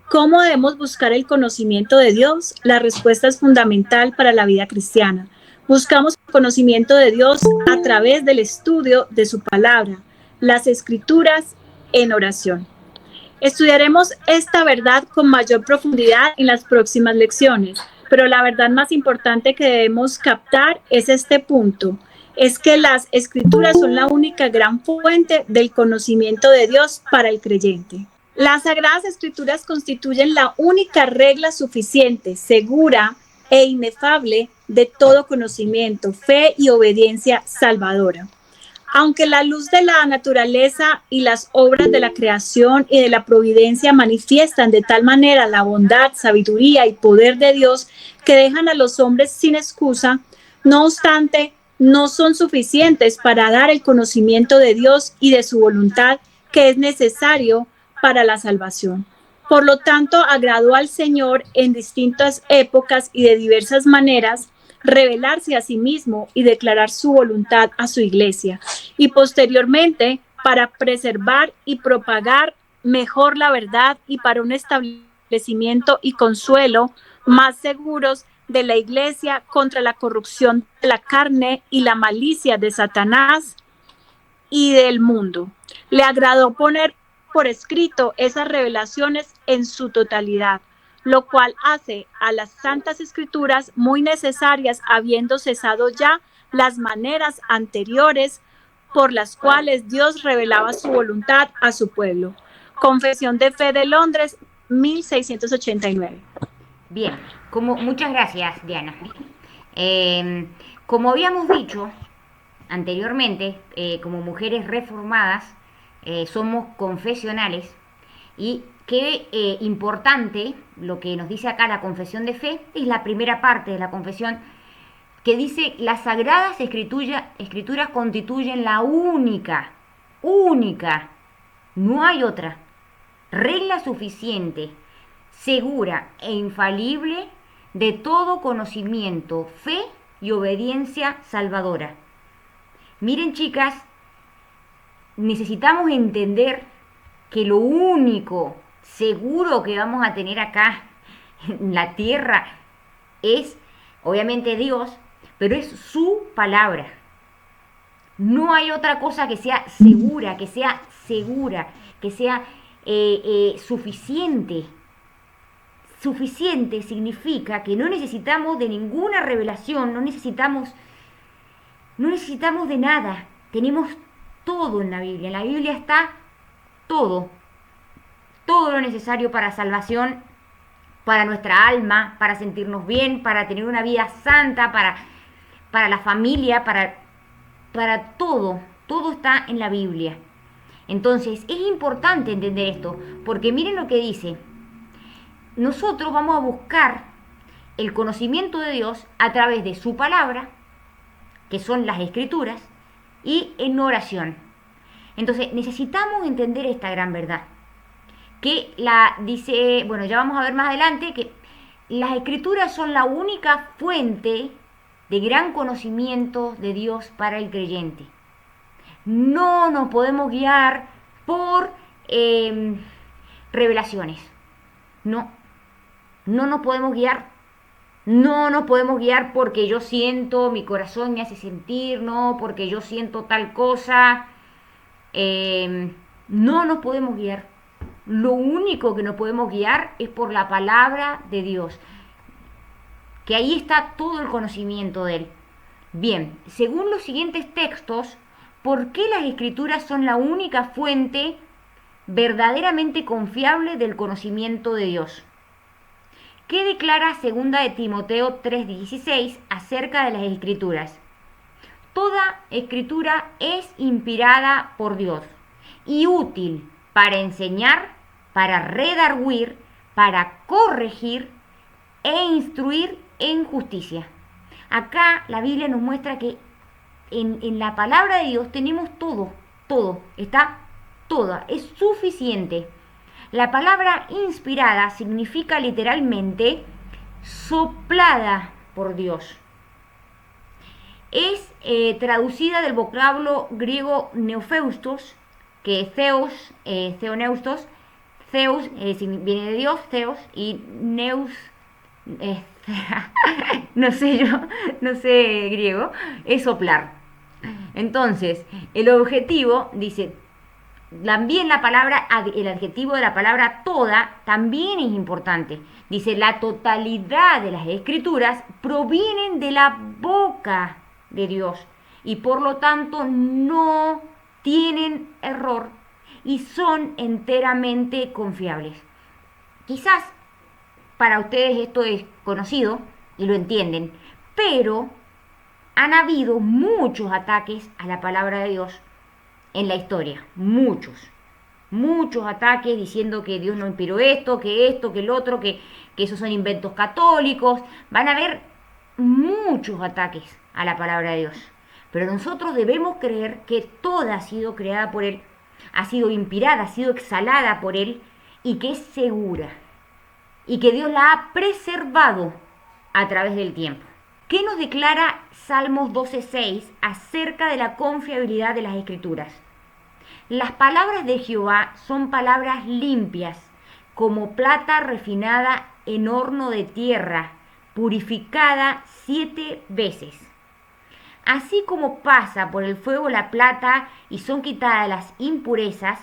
¿Cómo debemos buscar el conocimiento de Dios? La respuesta es fundamental para la vida cristiana. Buscamos el conocimiento de Dios a través del estudio de su palabra, las escrituras en oración. Estudiaremos esta verdad con mayor profundidad en las próximas lecciones, pero la verdad más importante que debemos captar es este punto, es que las escrituras son la única gran fuente del conocimiento de Dios para el creyente. Las Sagradas Escrituras constituyen la única regla suficiente, segura e inefable de todo conocimiento, fe y obediencia salvadora. Aunque la luz de la naturaleza y las obras de la creación y de la providencia manifiestan de tal manera la bondad, sabiduría y poder de Dios que dejan a los hombres sin excusa, no obstante, no son suficientes para dar el conocimiento de Dios y de su voluntad que es necesario para la salvación. Por lo tanto, agradó al Señor en distintas épocas y de diversas maneras revelarse a sí mismo y declarar su voluntad a su iglesia, y posteriormente para preservar y propagar mejor la verdad y para un establecimiento y consuelo más seguros de la iglesia contra la corrupción de la carne y la malicia de Satanás y del mundo. Le agradó poner por escrito esas revelaciones en su totalidad, lo cual hace a las Santas Escrituras muy necesarias, habiendo cesado ya las maneras anteriores por las cuales Dios revelaba su voluntad a su pueblo. Confesión de Fe de Londres, 1689. Bien, muchas gracias, Diana. Como habíamos dicho anteriormente, como mujeres reformadas, somos confesionales, y qué importante lo que nos dice acá la confesión de fe, es la primera parte de la confesión, que dice: las sagradas escrituras constituyen la única, no hay otra, regla suficiente, segura e infalible de todo conocimiento, fe y obediencia salvadora. Miren, chicas, necesitamos entender que lo único seguro que vamos a tener acá en la tierra es, obviamente, Dios, pero es su palabra. No hay otra cosa que sea segura, que sea suficiente. Suficiente significa que no necesitamos de ninguna revelación, no necesitamos de nada. Tenemos todo en la Biblia. En la Biblia está todo lo necesario para salvación, para nuestra alma, para sentirnos bien, para tener una vida santa, para la familia, para todo está en la Biblia. Entonces es importante entender esto, porque miren lo que dice: nosotros vamos a buscar el conocimiento de Dios a través de su palabra, que son las escrituras, y en oración. Entonces necesitamos entender esta gran verdad, que dice, bueno, ya vamos a ver más adelante, que las escrituras son la única fuente de gran conocimiento de Dios para el creyente. No nos podemos guiar por revelaciones. No, no nos podemos guiar. No nos podemos guiar porque yo siento, mi corazón me hace sentir, no, porque yo siento tal cosa. No nos podemos guiar. Lo único que nos podemos guiar es por la palabra de Dios, que ahí está todo el conocimiento de Él. Bien, según los siguientes textos, ¿por qué las Escrituras son la única fuente verdaderamente confiable del conocimiento de Dios? ¿Qué declara 2 de Timoteo 3:16 acerca de las Escrituras? Toda Escritura es inspirada por Dios y útil para enseñar, para redarguir, para corregir e instruir en justicia. Acá la Biblia nos muestra que en la palabra de Dios tenemos todo, está toda, es suficiente. La palabra inspirada significa literalmente soplada por Dios. Es traducida del vocablo griego neopheustos, que es theoneustos. Zeus viene de Dios, Zeus, y neus, no sé griego, es soplar. Entonces, el objetivo, dice, también el adjetivo de la palabra toda también es importante. Dice, la totalidad de las escrituras provienen de la boca de Dios y por lo tanto no tienen error y son enteramente confiables. Quizás para ustedes esto es conocido y lo entienden, pero han habido muchos ataques a la palabra de Dios en la historia, muchos ataques diciendo que Dios no inspiró esto, que el otro, que esos son inventos católicos. Van a haber muchos ataques a la palabra de Dios, pero nosotros debemos creer que toda ha sido creada por Él, ha sido inspirada, ha sido exhalada por Él y que es segura y que Dios la ha preservado a través del tiempo. ¿Qué nos declara Salmos 12:6 acerca de la confiabilidad de las Escrituras? Las palabras de Jehová son palabras limpias, como plata refinada en horno de tierra, purificada 7 veces. Así como pasa por el fuego la plata y son quitadas las impurezas,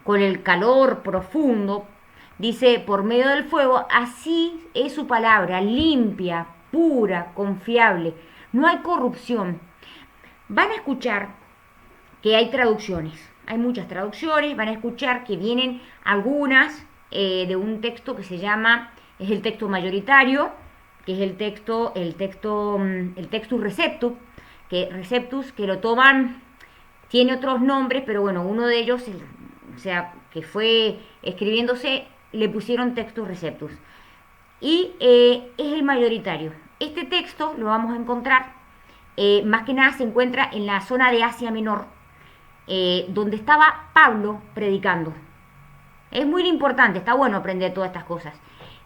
con el calor profundo, dice, por medio del fuego, así es su palabra, limpia, pura, confiable. No hay corrupción. Van a escuchar que hay traducciones. Hay muchas traducciones. Van a escuchar que vienen algunas de un texto que se llama, es el texto mayoritario, que es el textus receptus, que lo toman, tiene otros nombres, pero bueno, uno de ellos, o sea, que fue escribiéndose, le pusieron textus receptus. Y es el mayoritario. Este texto lo vamos a encontrar, más que nada se encuentra en la zona de Asia Menor, donde estaba Pablo predicando. Es muy importante, está bueno aprender todas estas cosas.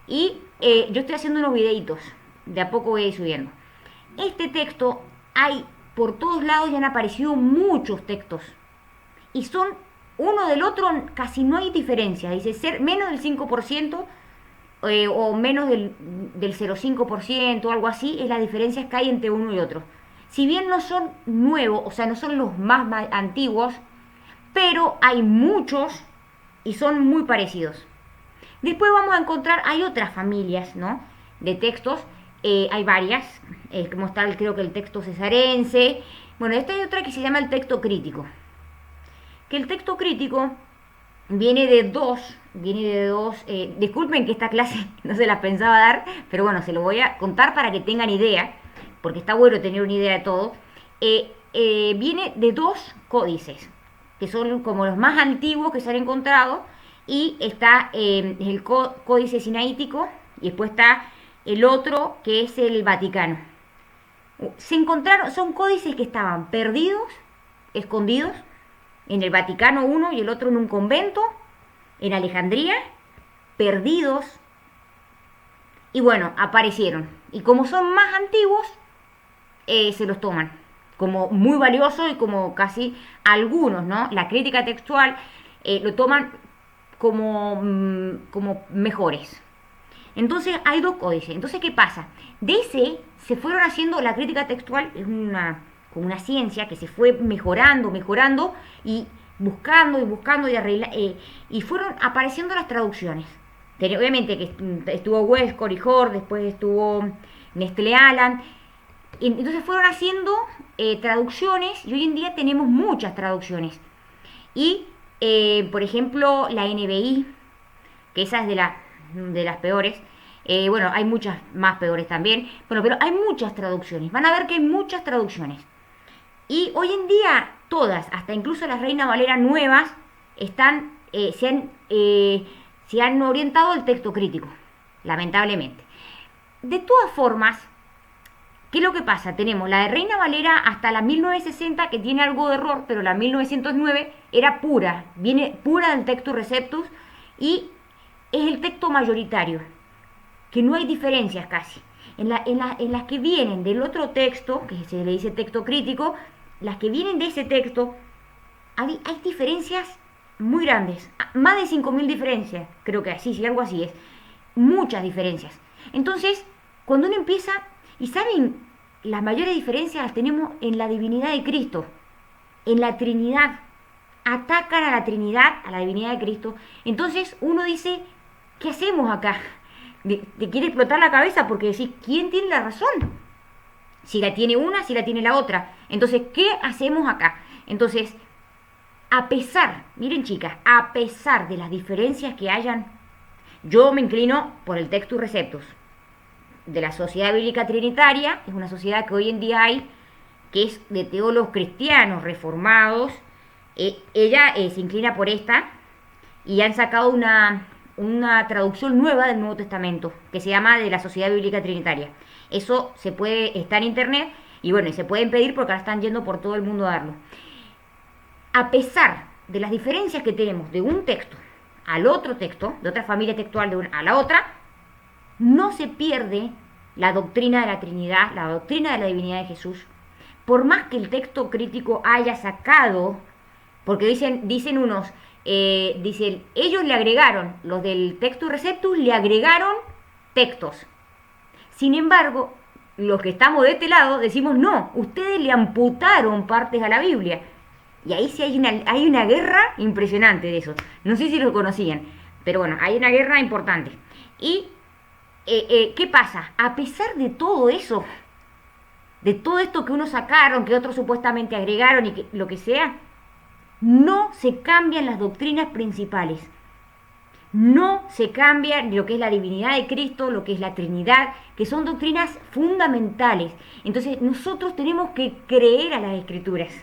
Y yo estoy haciendo unos videitos, de a poco voy a ir subiendo. Este texto hay por todos lados y han aparecido muchos textos. Y son uno del otro, casi no hay diferencia. Dice ser menos del 5%. O menos del 0,5% o algo así, es la diferencia que hay entre uno y otro. Si bien no son nuevos, o sea, no son los más antiguos, pero hay muchos y son muy parecidos. Después vamos a encontrar, hay otras familias, ¿no?, de textos, hay varias, como está creo que el texto cesarense. Bueno, esta hay otra que se llama el texto crítico. Que el texto crítico viene de dos, disculpen que esta clase no se la pensaba dar, pero bueno, se lo voy a contar para que tengan idea, porque está bueno tener una idea de todo. Viene de 2 códices, que son como los más antiguos que se han encontrado, y está el códice sinaítico, y después está el otro que es el Vaticano. Se encontraron, son códices que estaban perdidos, escondidos, en el Vaticano uno y el otro en un convento, en Alejandría, perdidos, y bueno, aparecieron. Y como son más antiguos, se los toman como muy valiosos y como casi algunos, ¿no? La crítica textual lo toman como mejores. Entonces hay dos códices. Entonces, ¿qué pasa? De ese se fueron haciendo, la crítica textual es como una ciencia que se fue mejorando y buscando y fueron apareciendo las traducciones. Obviamente que estuvo Westcott y Hort, después estuvo Nestlé Aland. Entonces fueron haciendo traducciones y hoy en día tenemos muchas traducciones. Y, por ejemplo, la NBI, que esa es de las peores. Bueno, hay muchas más peores también. Bueno, pero hay muchas traducciones. Van a ver que hay muchas traducciones. Y hoy en día todas, hasta incluso las Reina Valera nuevas, se han orientado al texto crítico, lamentablemente. De todas formas, ¿qué es lo que pasa? Tenemos la de Reina Valera hasta la 1960, que tiene algo de error, pero la 1909 era pura, viene pura del Textus Receptus y es el texto mayoritario, que no hay diferencias casi. En las que vienen del otro texto, que se le dice texto crítico, las que vienen de ese texto, hay diferencias muy grandes, más de 5.000 diferencias, creo que así, sí, algo así es, muchas diferencias. Entonces, cuando uno empieza, y saben, las mayores diferencias las tenemos en la divinidad de Cristo, en la Trinidad, atacan a la Trinidad, a la divinidad de Cristo. Entonces uno dice, ¿qué hacemos acá? Te quiere explotar la cabeza porque decís, ¿quién tiene la razón? Si la tiene una, si la tiene la otra. Entonces, ¿qué hacemos acá? Entonces, a pesar, miren chicas, a pesar de las diferencias que hayan, yo me inclino por el Textus Receptus de la Sociedad Bíblica Trinitaria. Es una sociedad que hoy en día hay, que es de teólogos cristianos reformados. Ella se inclina por esta y han sacado una traducción nueva del Nuevo Testamento que se llama de la Sociedad Bíblica Trinitaria. Eso está en internet y bueno, y se pueden pedir porque ahora están yendo por todo el mundo a darlo. A pesar de las diferencias que tenemos de un texto al otro texto, de otra familia textual a la otra, no se pierde la doctrina de la Trinidad, la doctrina de la divinidad de Jesús. Por más que el texto crítico haya sacado, porque dicen unos, ellos le agregaron, los del Textus Receptus le agregaron textos. Sin embargo, los que estamos de este lado decimos, no, ustedes le amputaron partes a la Biblia. Y ahí sí hay una guerra impresionante de eso. No sé si lo conocían, pero bueno, hay una guerra importante. Y, ¿qué pasa? A pesar de todo eso, de todo esto que unos sacaron, que otros supuestamente agregaron y lo que sea, no se cambian las doctrinas principales. No se cambia lo que es la divinidad de Cristo, lo que es la Trinidad, que son doctrinas fundamentales. Entonces nosotros tenemos que creer a las Escrituras.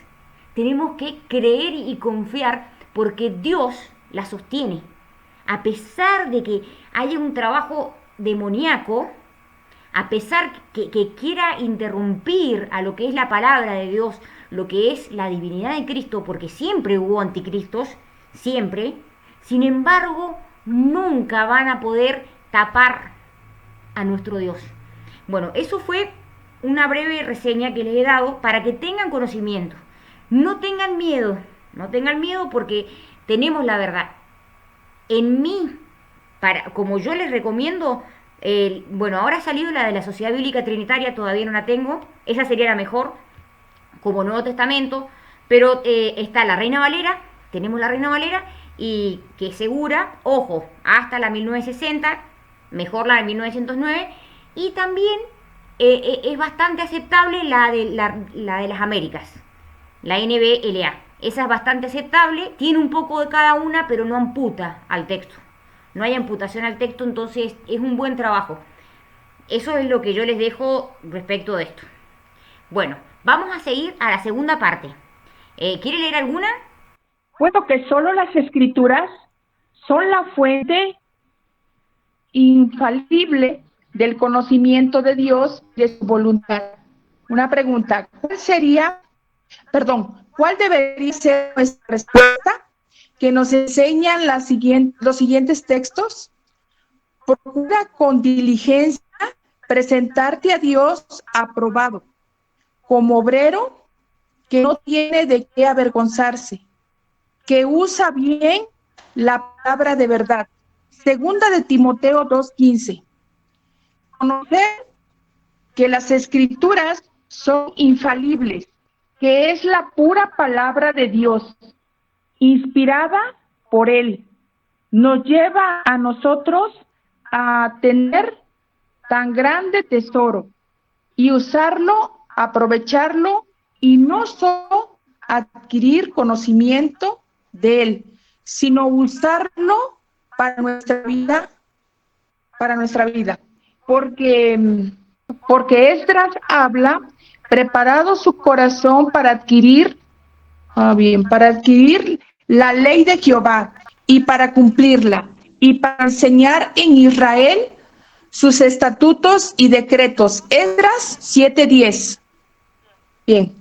Tenemos que creer y confiar porque Dios las sostiene. A pesar de que haya un trabajo demoníaco, a pesar que quiera interrumpir a lo que es la palabra de Dios, lo que es la divinidad de Cristo, porque siempre hubo anticristos, siempre, sin embargo, nunca van a poder tapar a nuestro Dios. Bueno, eso fue una breve reseña que les he dado para que tengan conocimiento. No tengan miedo porque tenemos la verdad. En mí, como yo les recomiendo, bueno, ahora ha salido la de la Sociedad Bíblica Trinitaria, todavía no la tengo, esa sería la mejor, como Nuevo Testamento, pero está la Reina Valera, tenemos la Reina Valera, y que es segura, ojo, hasta la 1960, mejor la de 1909, y también es bastante aceptable la de las Américas, la NBLA. Esa es bastante aceptable, tiene un poco de cada una, pero no amputa al texto. No hay amputación al texto, entonces es un buen trabajo. Eso es lo que yo les dejo respecto de esto. Bueno, vamos a seguir a la segunda parte. ¿Quiere leer alguna? Bueno, que solo las Escrituras son la fuente infalible del conocimiento de Dios y de su voluntad. Una pregunta, ¿cuál debería ser nuestra respuesta? Que nos enseñan los siguientes textos. Procura con diligencia presentarte a Dios aprobado, como obrero que no tiene de qué avergonzarse, que usa bien la palabra de verdad. Segunda de Timoteo 2:15. Conocer que las escrituras son infalibles, que es la pura palabra de Dios, inspirada por Él. Nos lleva a nosotros a tener tan grande tesoro y usarlo, aprovecharlo y no solo adquirir conocimiento de Él, sino usarlo para nuestra vida, porque Esdras habla, preparado su corazón para adquirir, para adquirir la ley de Jehová y para cumplirla, y para enseñar en Israel sus estatutos y decretos. Esdras 7:10. Bien,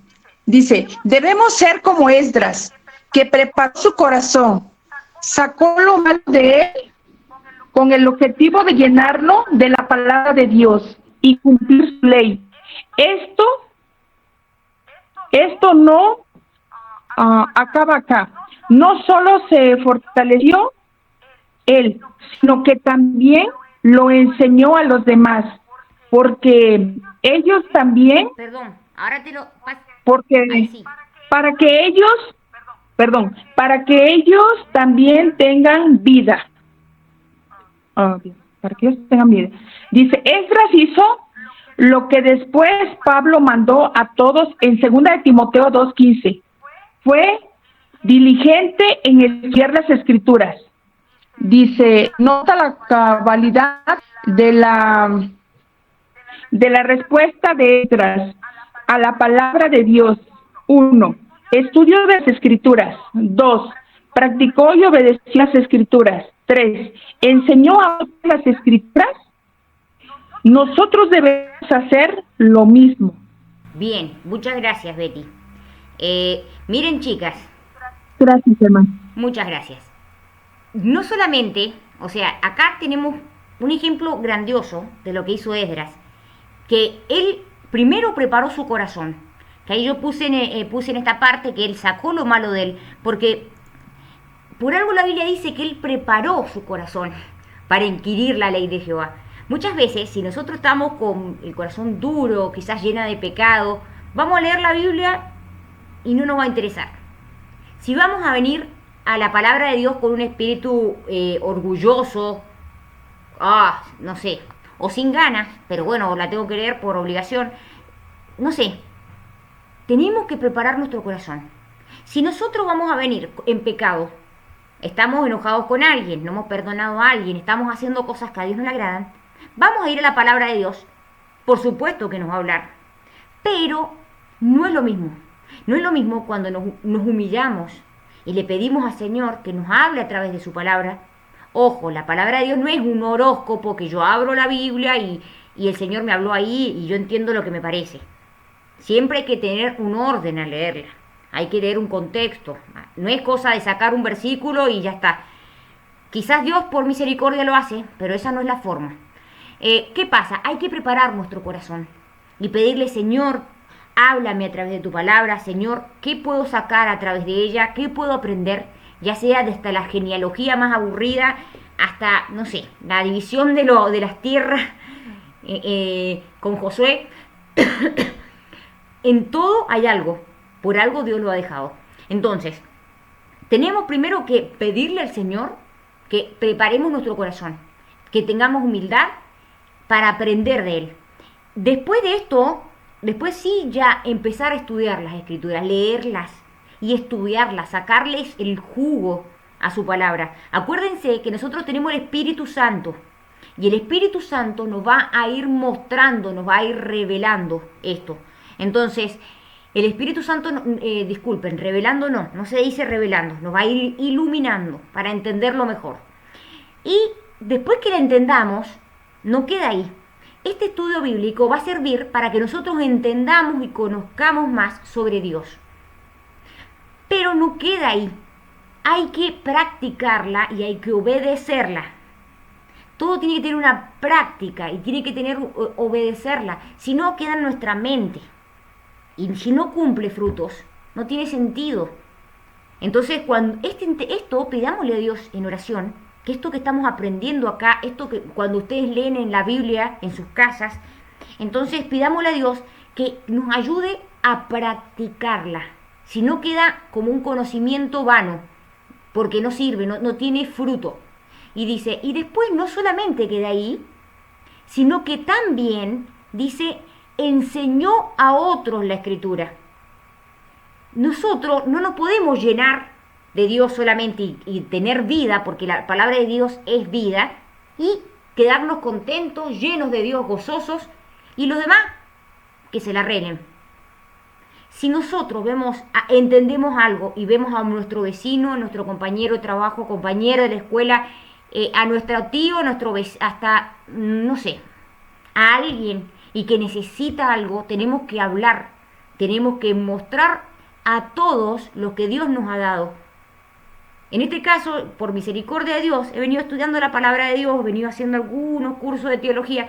dice, debemos ser como Esdras, que preparó su corazón, sacó lo malo de él con el objetivo de llenarlo de la palabra de Dios y cumplir su ley. Esto no acaba acá. No solo se fortaleció él, sino que también lo enseñó a los demás, porque ellos también, Perdón, ahora te lo paso. porque Ahí sí. para que ellos también tengan vida. Para que ellos tengan vida. Dice, Esdras hizo lo que después Pablo mandó a todos en 2 de Timoteo 2:15. Fue diligente en estudiar las escrituras. Dice, nota la cabalidad de la respuesta de Esdras a la palabra de Dios. 1. Estudio de las escrituras. 2. Practicó y obedeció las escrituras. 3. Enseñó a otros las escrituras. Nosotros debemos hacer lo mismo. Bien, muchas gracias, Betty. Miren, chicas. Gracias, hermano. Muchas gracias. No solamente, o sea, acá tenemos un ejemplo grandioso de lo que hizo Esdras, que él primero preparó su corazón, que ahí yo puse en esta parte que él sacó lo malo de él, porque por algo la Biblia dice que él preparó su corazón para inquirir la ley de Jehová. Muchas veces, si nosotros estamos con el corazón duro, quizás llena de pecado, vamos a leer la Biblia y no nos va a interesar. Si vamos a venir a la palabra de Dios con un espíritu orgulloso, no sé, o sin ganas, pero bueno, la tengo que leer por obligación, no sé, tenemos que preparar nuestro corazón. Si nosotros vamos a venir en pecado, estamos enojados con alguien, no hemos perdonado a alguien, estamos haciendo cosas que a Dios no le agradan, vamos a ir a la palabra de Dios, por supuesto que nos va a hablar, pero no es lo mismo. No es lo mismo cuando nos humillamos y le pedimos al Señor que nos hable a través de su palabra. Ojo, la palabra de Dios no es un horóscopo que yo abro la Biblia y el Señor me habló ahí y yo entiendo lo que me parece. Siempre hay que tener un orden al leerla. Hay que leer un contexto. No es cosa de sacar un versículo y ya está. Quizás Dios por misericordia lo hace, pero esa no es la forma. ¿Qué pasa? Hay que preparar nuestro corazón y pedirle, Señor, háblame a través de tu palabra, Señor, ¿qué puedo sacar a través de ella? ¿Qué puedo aprender? Ya sea desde la genealogía más aburrida hasta, no sé, la división de las tierras con Josué. En todo hay algo, por algo Dios lo ha dejado. Entonces, tenemos primero que pedirle al Señor que preparemos nuestro corazón, que tengamos humildad para aprender de Él. Después de esto, después sí ya empezar a estudiar las escrituras, leerlas y estudiarlas, sacarles el jugo a su palabra. Acuérdense que nosotros tenemos el Espíritu Santo y el Espíritu Santo nos va a ir mostrando, nos va a ir revelando esto. Entonces, el Espíritu Santo, disculpen, revelando no se dice revelando, nos va a ir iluminando para entenderlo mejor. Y después que lo entendamos, no queda ahí. Este estudio bíblico va a servir para que nosotros entendamos y conozcamos más sobre Dios. Pero no queda ahí. Hay que practicarla y hay que obedecerla. Todo tiene que tener una práctica y tiene que obedecerla. Si no, queda en nuestra mente. Y si no cumple frutos, no tiene sentido. Entonces, cuando esto pidámosle a Dios en oración, que esto que estamos aprendiendo acá, esto que cuando ustedes leen en la Biblia, en sus casas, entonces pidámosle a Dios que nos ayude a practicarla. Si no queda como un conocimiento vano, porque no sirve, no tiene fruto. Y dice, y después no solamente queda ahí, sino que también, dice, enseñó a otros la Escritura. Nosotros no nos podemos llenar de Dios solamente y tener vida, porque la palabra de Dios es vida, y quedarnos contentos, llenos de Dios, gozosos, y los demás que se la arreglen. Si nosotros entendemos algo y vemos a nuestro vecino, a nuestro compañero de trabajo, compañero de la escuela, a nuestro tío, hasta, no sé, a alguien y que necesita algo, tenemos que hablar, tenemos que mostrar a todos lo que Dios nos ha dado. En este caso, por misericordia de Dios, he venido estudiando la palabra de Dios, he venido haciendo algunos cursos de teología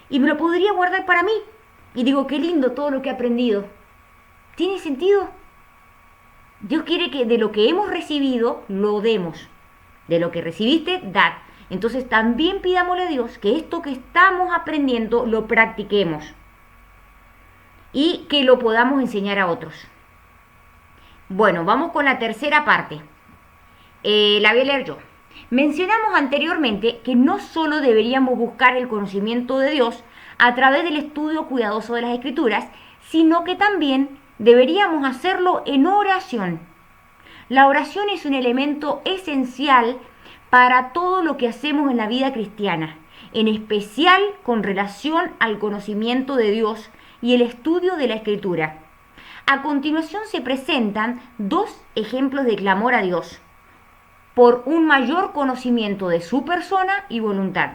y me lo podría guardar para mí. Y digo, qué lindo todo lo que he aprendido. ¿Tiene sentido? Dios quiere que de lo que hemos recibido, lo demos. De lo que recibiste, dad. Entonces también pidámosle a Dios que esto que estamos aprendiendo lo practiquemos. Y que lo podamos enseñar a otros. Bueno, vamos con la tercera parte. La voy a leer yo. Mencionamos anteriormente que no solo deberíamos buscar el conocimiento de Dios a través del estudio cuidadoso de las Escrituras, sino que también deberíamos hacerlo en oración. La oración es un elemento esencial para todo lo que hacemos en la vida cristiana, en especial con relación al conocimiento de Dios y el estudio de la Escritura. A continuación se presentan dos ejemplos de clamor a Dios por un mayor conocimiento de su persona y voluntad.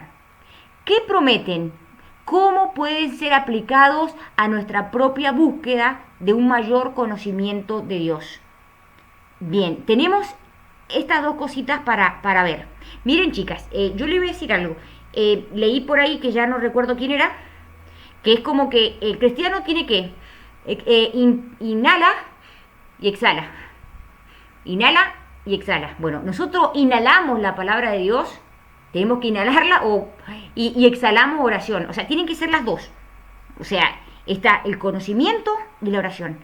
¿Qué prometen? ¿Cómo pueden ser aplicados a nuestra propia búsqueda de un mayor conocimiento de Dios? Bien, tenemos estas dos cositas para ver. Miren, chicas, yo les voy a decir algo. Leí por ahí, que ya no recuerdo quién era, que es como que el cristiano tiene que inhala y exhala. Inhala y exhala. Bueno, nosotros inhalamos la palabra de Dios, tenemos que inhalarla y exhalamos oración. O sea, tienen que ser las dos. O sea, está el conocimiento y la oración.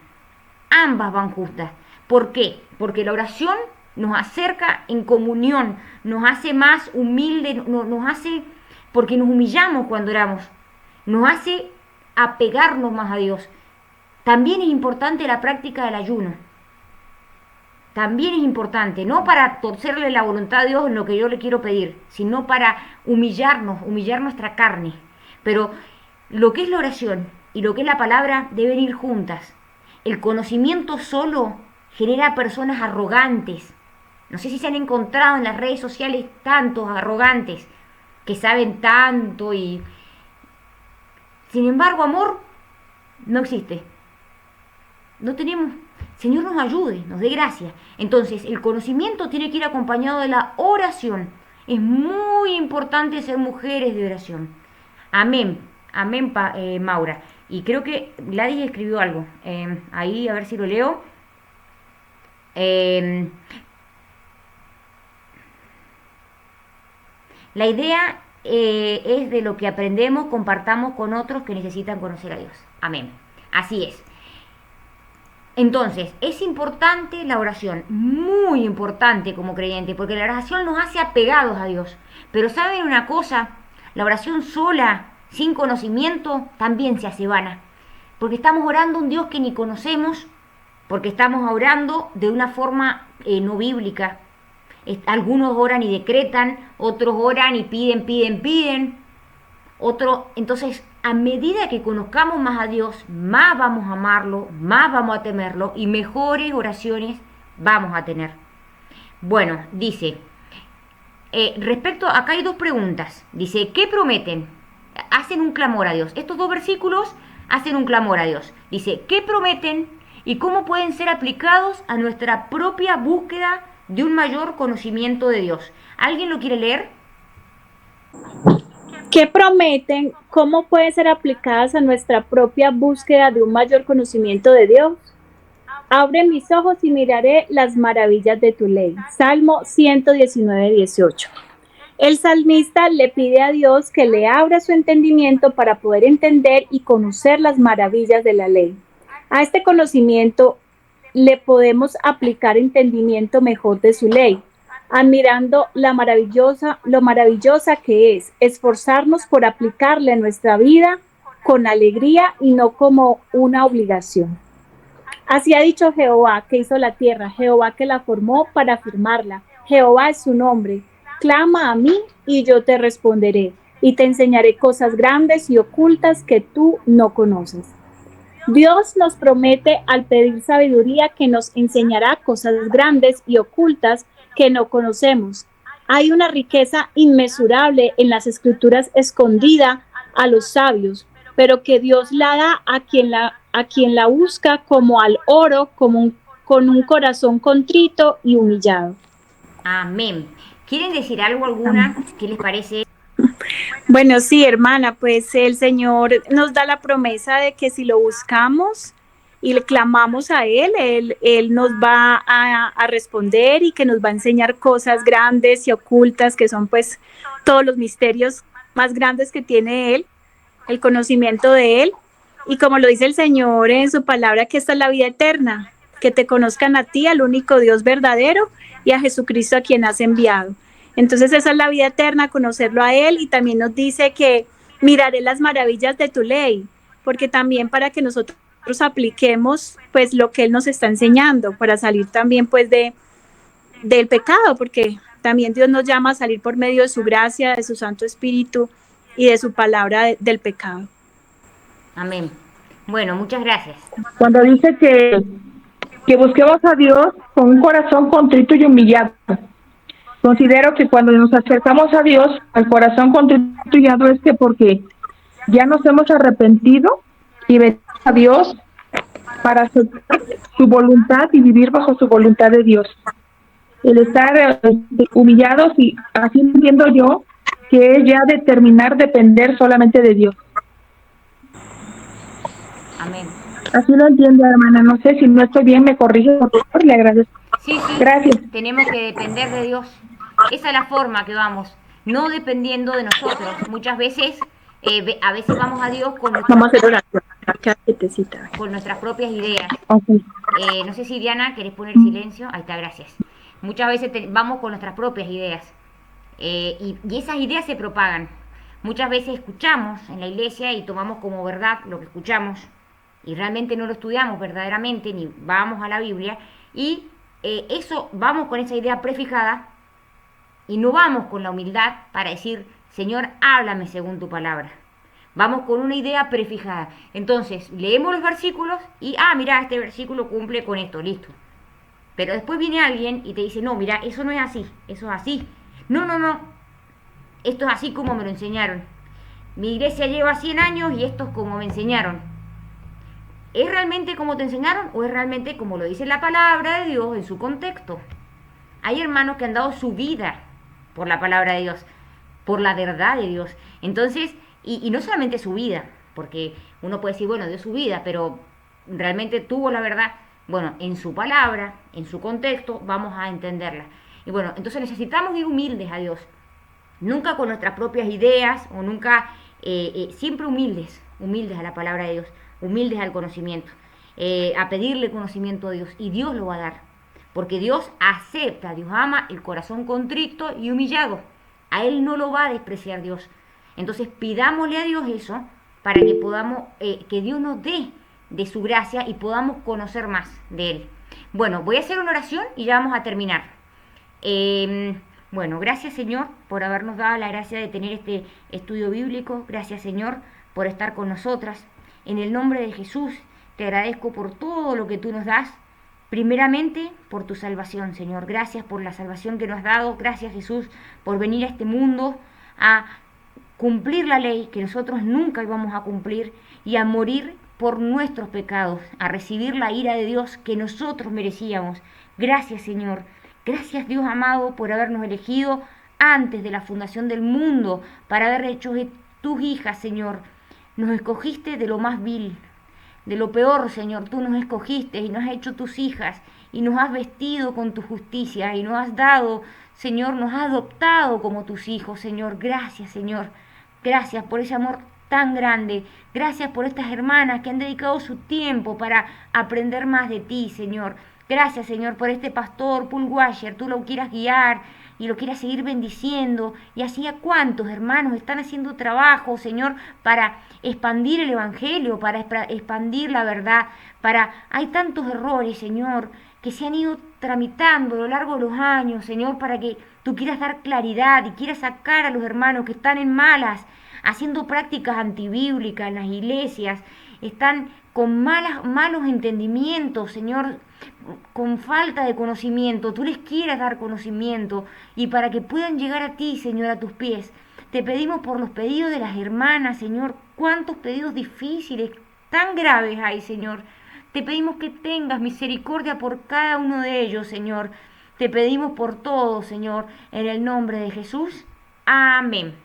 Ambas van juntas. ¿Por qué? Porque la oración nos acerca en comunión, nos hace más humildes, nos hace, porque nos humillamos cuando oramos, nos hace apegarnos más a Dios. También es importante la práctica del ayuno. También es importante, no para torcerle la voluntad a Dios en lo que yo le quiero pedir, sino para humillar nuestra carne. Pero lo que es la oración y lo que es la palabra deben ir juntas. El conocimiento solo genera personas arrogantes. No sé si se han encontrado en las redes sociales tantos arrogantes que saben tanto y... Sin embargo, amor no existe. No tenemos... Señor nos ayude, nos dé gracia. Entonces, el conocimiento tiene que ir acompañado de la oración. Es muy importante ser mujeres de oración. Amén, amén, Maura. Y creo que Gladys escribió algo. Ahí, a ver si lo leo. La idea es de lo que aprendemos, compartamos con otros que necesitan conocer a Dios. Amén. Así es. Entonces, es importante la oración, muy importante como creyente, porque la oración nos hace apegados a Dios. Pero ¿saben una cosa? La oración sola, sin conocimiento, también se hace vana. Porque estamos orando a un Dios que ni conocemos, porque estamos orando de una forma no bíblica. Algunos oran y decretan, otros oran y piden. Entonces, a medida que conozcamos más a Dios, más vamos a amarlo, más vamos a temerlo y mejores oraciones vamos a tener. Bueno, dice, acá hay dos preguntas. Dice, ¿qué prometen? Hacen un clamor a Dios. Estos dos versículos hacen un clamor a Dios. Dice, ¿qué prometen y cómo pueden ser aplicados a nuestra propia búsqueda de un mayor conocimiento de Dios? ¿Alguien lo quiere leer? ¿Qué prometen? ¿Cómo pueden ser aplicadas a nuestra propia búsqueda de un mayor conocimiento de Dios? Abre mis ojos y miraré las maravillas de tu ley. Salmo 119:18. El salmista le pide a Dios que le abra su entendimiento para poder entender y conocer las maravillas de la ley. A este conocimiento le podemos aplicar entendimiento mejor de su ley, admirando lo maravillosa que es, esforzarnos por aplicarle a nuestra vida con alegría y no como una obligación. Así ha dicho Jehová, que hizo la tierra, Jehová que la formó para firmarla. Jehová es su nombre. Clama a mí y yo te responderé, y te enseñaré cosas grandes y ocultas que tú no conoces. Dios nos promete al pedir sabiduría que nos enseñará cosas grandes y ocultas que no conocemos. Hay una riqueza inmesurable en las escrituras escondida a los sabios, pero que Dios la da a quien la busca como al oro, con un corazón contrito y humillado. Amén. ¿Quieren decir algo alguna? ¿Qué les parece? Bueno, sí, hermana, pues el Señor nos da la promesa de que si lo buscamos y le clamamos a Él nos va a responder y que nos va a enseñar cosas grandes y ocultas, que son pues todos los misterios más grandes que tiene Él, el conocimiento de Él. Y como lo dice el Señor en su palabra, que esta es la vida eterna, que te conozcan a ti, al único Dios verdadero, y a Jesucristo a quien has enviado. Entonces esa es la vida eterna, conocerlo a Él, y también nos dice que miraré las maravillas de tu ley, porque también para que nosotros apliquemos pues lo que Él nos está enseñando, para salir también pues del pecado, porque también Dios nos llama a salir por medio de su gracia, de su Santo Espíritu y de su palabra del pecado. Amén. Bueno, muchas gracias. Cuando dice que busquemos a Dios con un corazón contrito y humillado. Considero que cuando nos acercamos a Dios, al corazón contrito y humillado, es que porque ya nos hemos arrepentido y venimos a Dios para aceptar su voluntad y vivir bajo su voluntad de Dios. El estar humillados, y así entiendo yo que es ya determinar depender solamente de Dios. Amén. Así lo entiendo, hermana. No sé si no estoy bien, me corrige, por favor, le agradezco. Sí, Gracias. tenemos que depender de Dios. Esa es la forma que vamos, no dependiendo de nosotros. Muchas veces, a veces vamos a Dios con nuestras propias ideas. Okay. No sé si Diana, ¿querés poner silencio? Ahí está, gracias. Muchas veces vamos con nuestras propias ideas y esas ideas se propagan. Muchas veces escuchamos en la iglesia y tomamos como verdad lo que escuchamos y realmente no lo estudiamos verdaderamente ni vamos a la Biblia y eso vamos con esa idea prefijada y no vamos con la humildad para decir, Señor, háblame según tu palabra. Vamos con una idea prefijada. Entonces, leemos los versículos y, mira, este versículo cumple con esto, listo. Pero después viene alguien y te dice, no, mira, eso no es así, eso es así. No, esto es así como me lo enseñaron. Mi iglesia lleva 100 años y esto es como me enseñaron. ¿Es realmente como te enseñaron o es realmente como lo dice la palabra de Dios en su contexto? Hay hermanos que han dado su vida por la palabra de Dios, por la verdad de Dios. Entonces, y no solamente su vida, porque uno puede decir, bueno, dio su vida, pero realmente tuvo la verdad. Bueno, en su palabra, en su contexto, vamos a entenderla. Y bueno, entonces necesitamos ir humildes a Dios. Nunca con nuestras propias ideas, o nunca, siempre humildes a la palabra de Dios, humildes al conocimiento, a pedirle conocimiento a Dios, y Dios lo va a dar. Porque Dios acepta, Dios ama el corazón contrito y humillado. A Él no lo va a despreciar Dios. Entonces pidámosle a Dios eso para que podamos, que Dios nos dé de su gracia y podamos conocer más de Él. Bueno, voy a hacer una oración y ya vamos a terminar. Bueno, gracias Señor por habernos dado la gracia de tener este estudio bíblico. Gracias Señor por estar con nosotras. En el nombre de Jesús te agradezco por todo lo que tú nos das. Primeramente por tu salvación, Señor. Gracias por la salvación que nos has dado. Gracias Jesús por venir a este mundo a cumplir la ley que nosotros nunca íbamos a cumplir y a morir por nuestros pecados, a recibir la ira de Dios que nosotros merecíamos. Gracias Señor, gracias Dios amado por habernos elegido antes de la fundación del mundo para haber hecho tus hijas, Señor. Nos escogiste de lo más vil. de lo peor, Señor. Tú nos escogiste y nos has hecho tus hijas y nos has vestido con tu justicia y nos has dado, Señor, nos has adoptado como tus hijos, Señor. Gracias, Señor. Gracias por ese amor tan grande. Gracias por estas hermanas que han dedicado su tiempo para aprender más de ti, Señor. Gracias, Señor, por este pastor Paul Washer. Tú lo quieras guiar y lo quieras seguir bendiciendo. Y así a cuántos hermanos están haciendo trabajo, Señor, para expandir el Evangelio, para expandir la verdad. Hay tantos errores, Señor, que se han ido tramitando a lo largo de los años, Señor, para que tú quieras dar claridad y quieras sacar a los hermanos que están en malas, haciendo prácticas antibíblicas en las iglesias, están con malos entendimientos, Señor, con falta de conocimiento. Tú les quieras dar conocimiento y para que puedan llegar a ti, Señor, a tus pies. Te pedimos por los pedidos de las hermanas, Señor. Cuántos pedidos difíciles, tan graves hay, Señor. Te pedimos que tengas misericordia por cada uno de ellos, Señor. Te pedimos por todos, Señor, en el nombre de Jesús. Amén.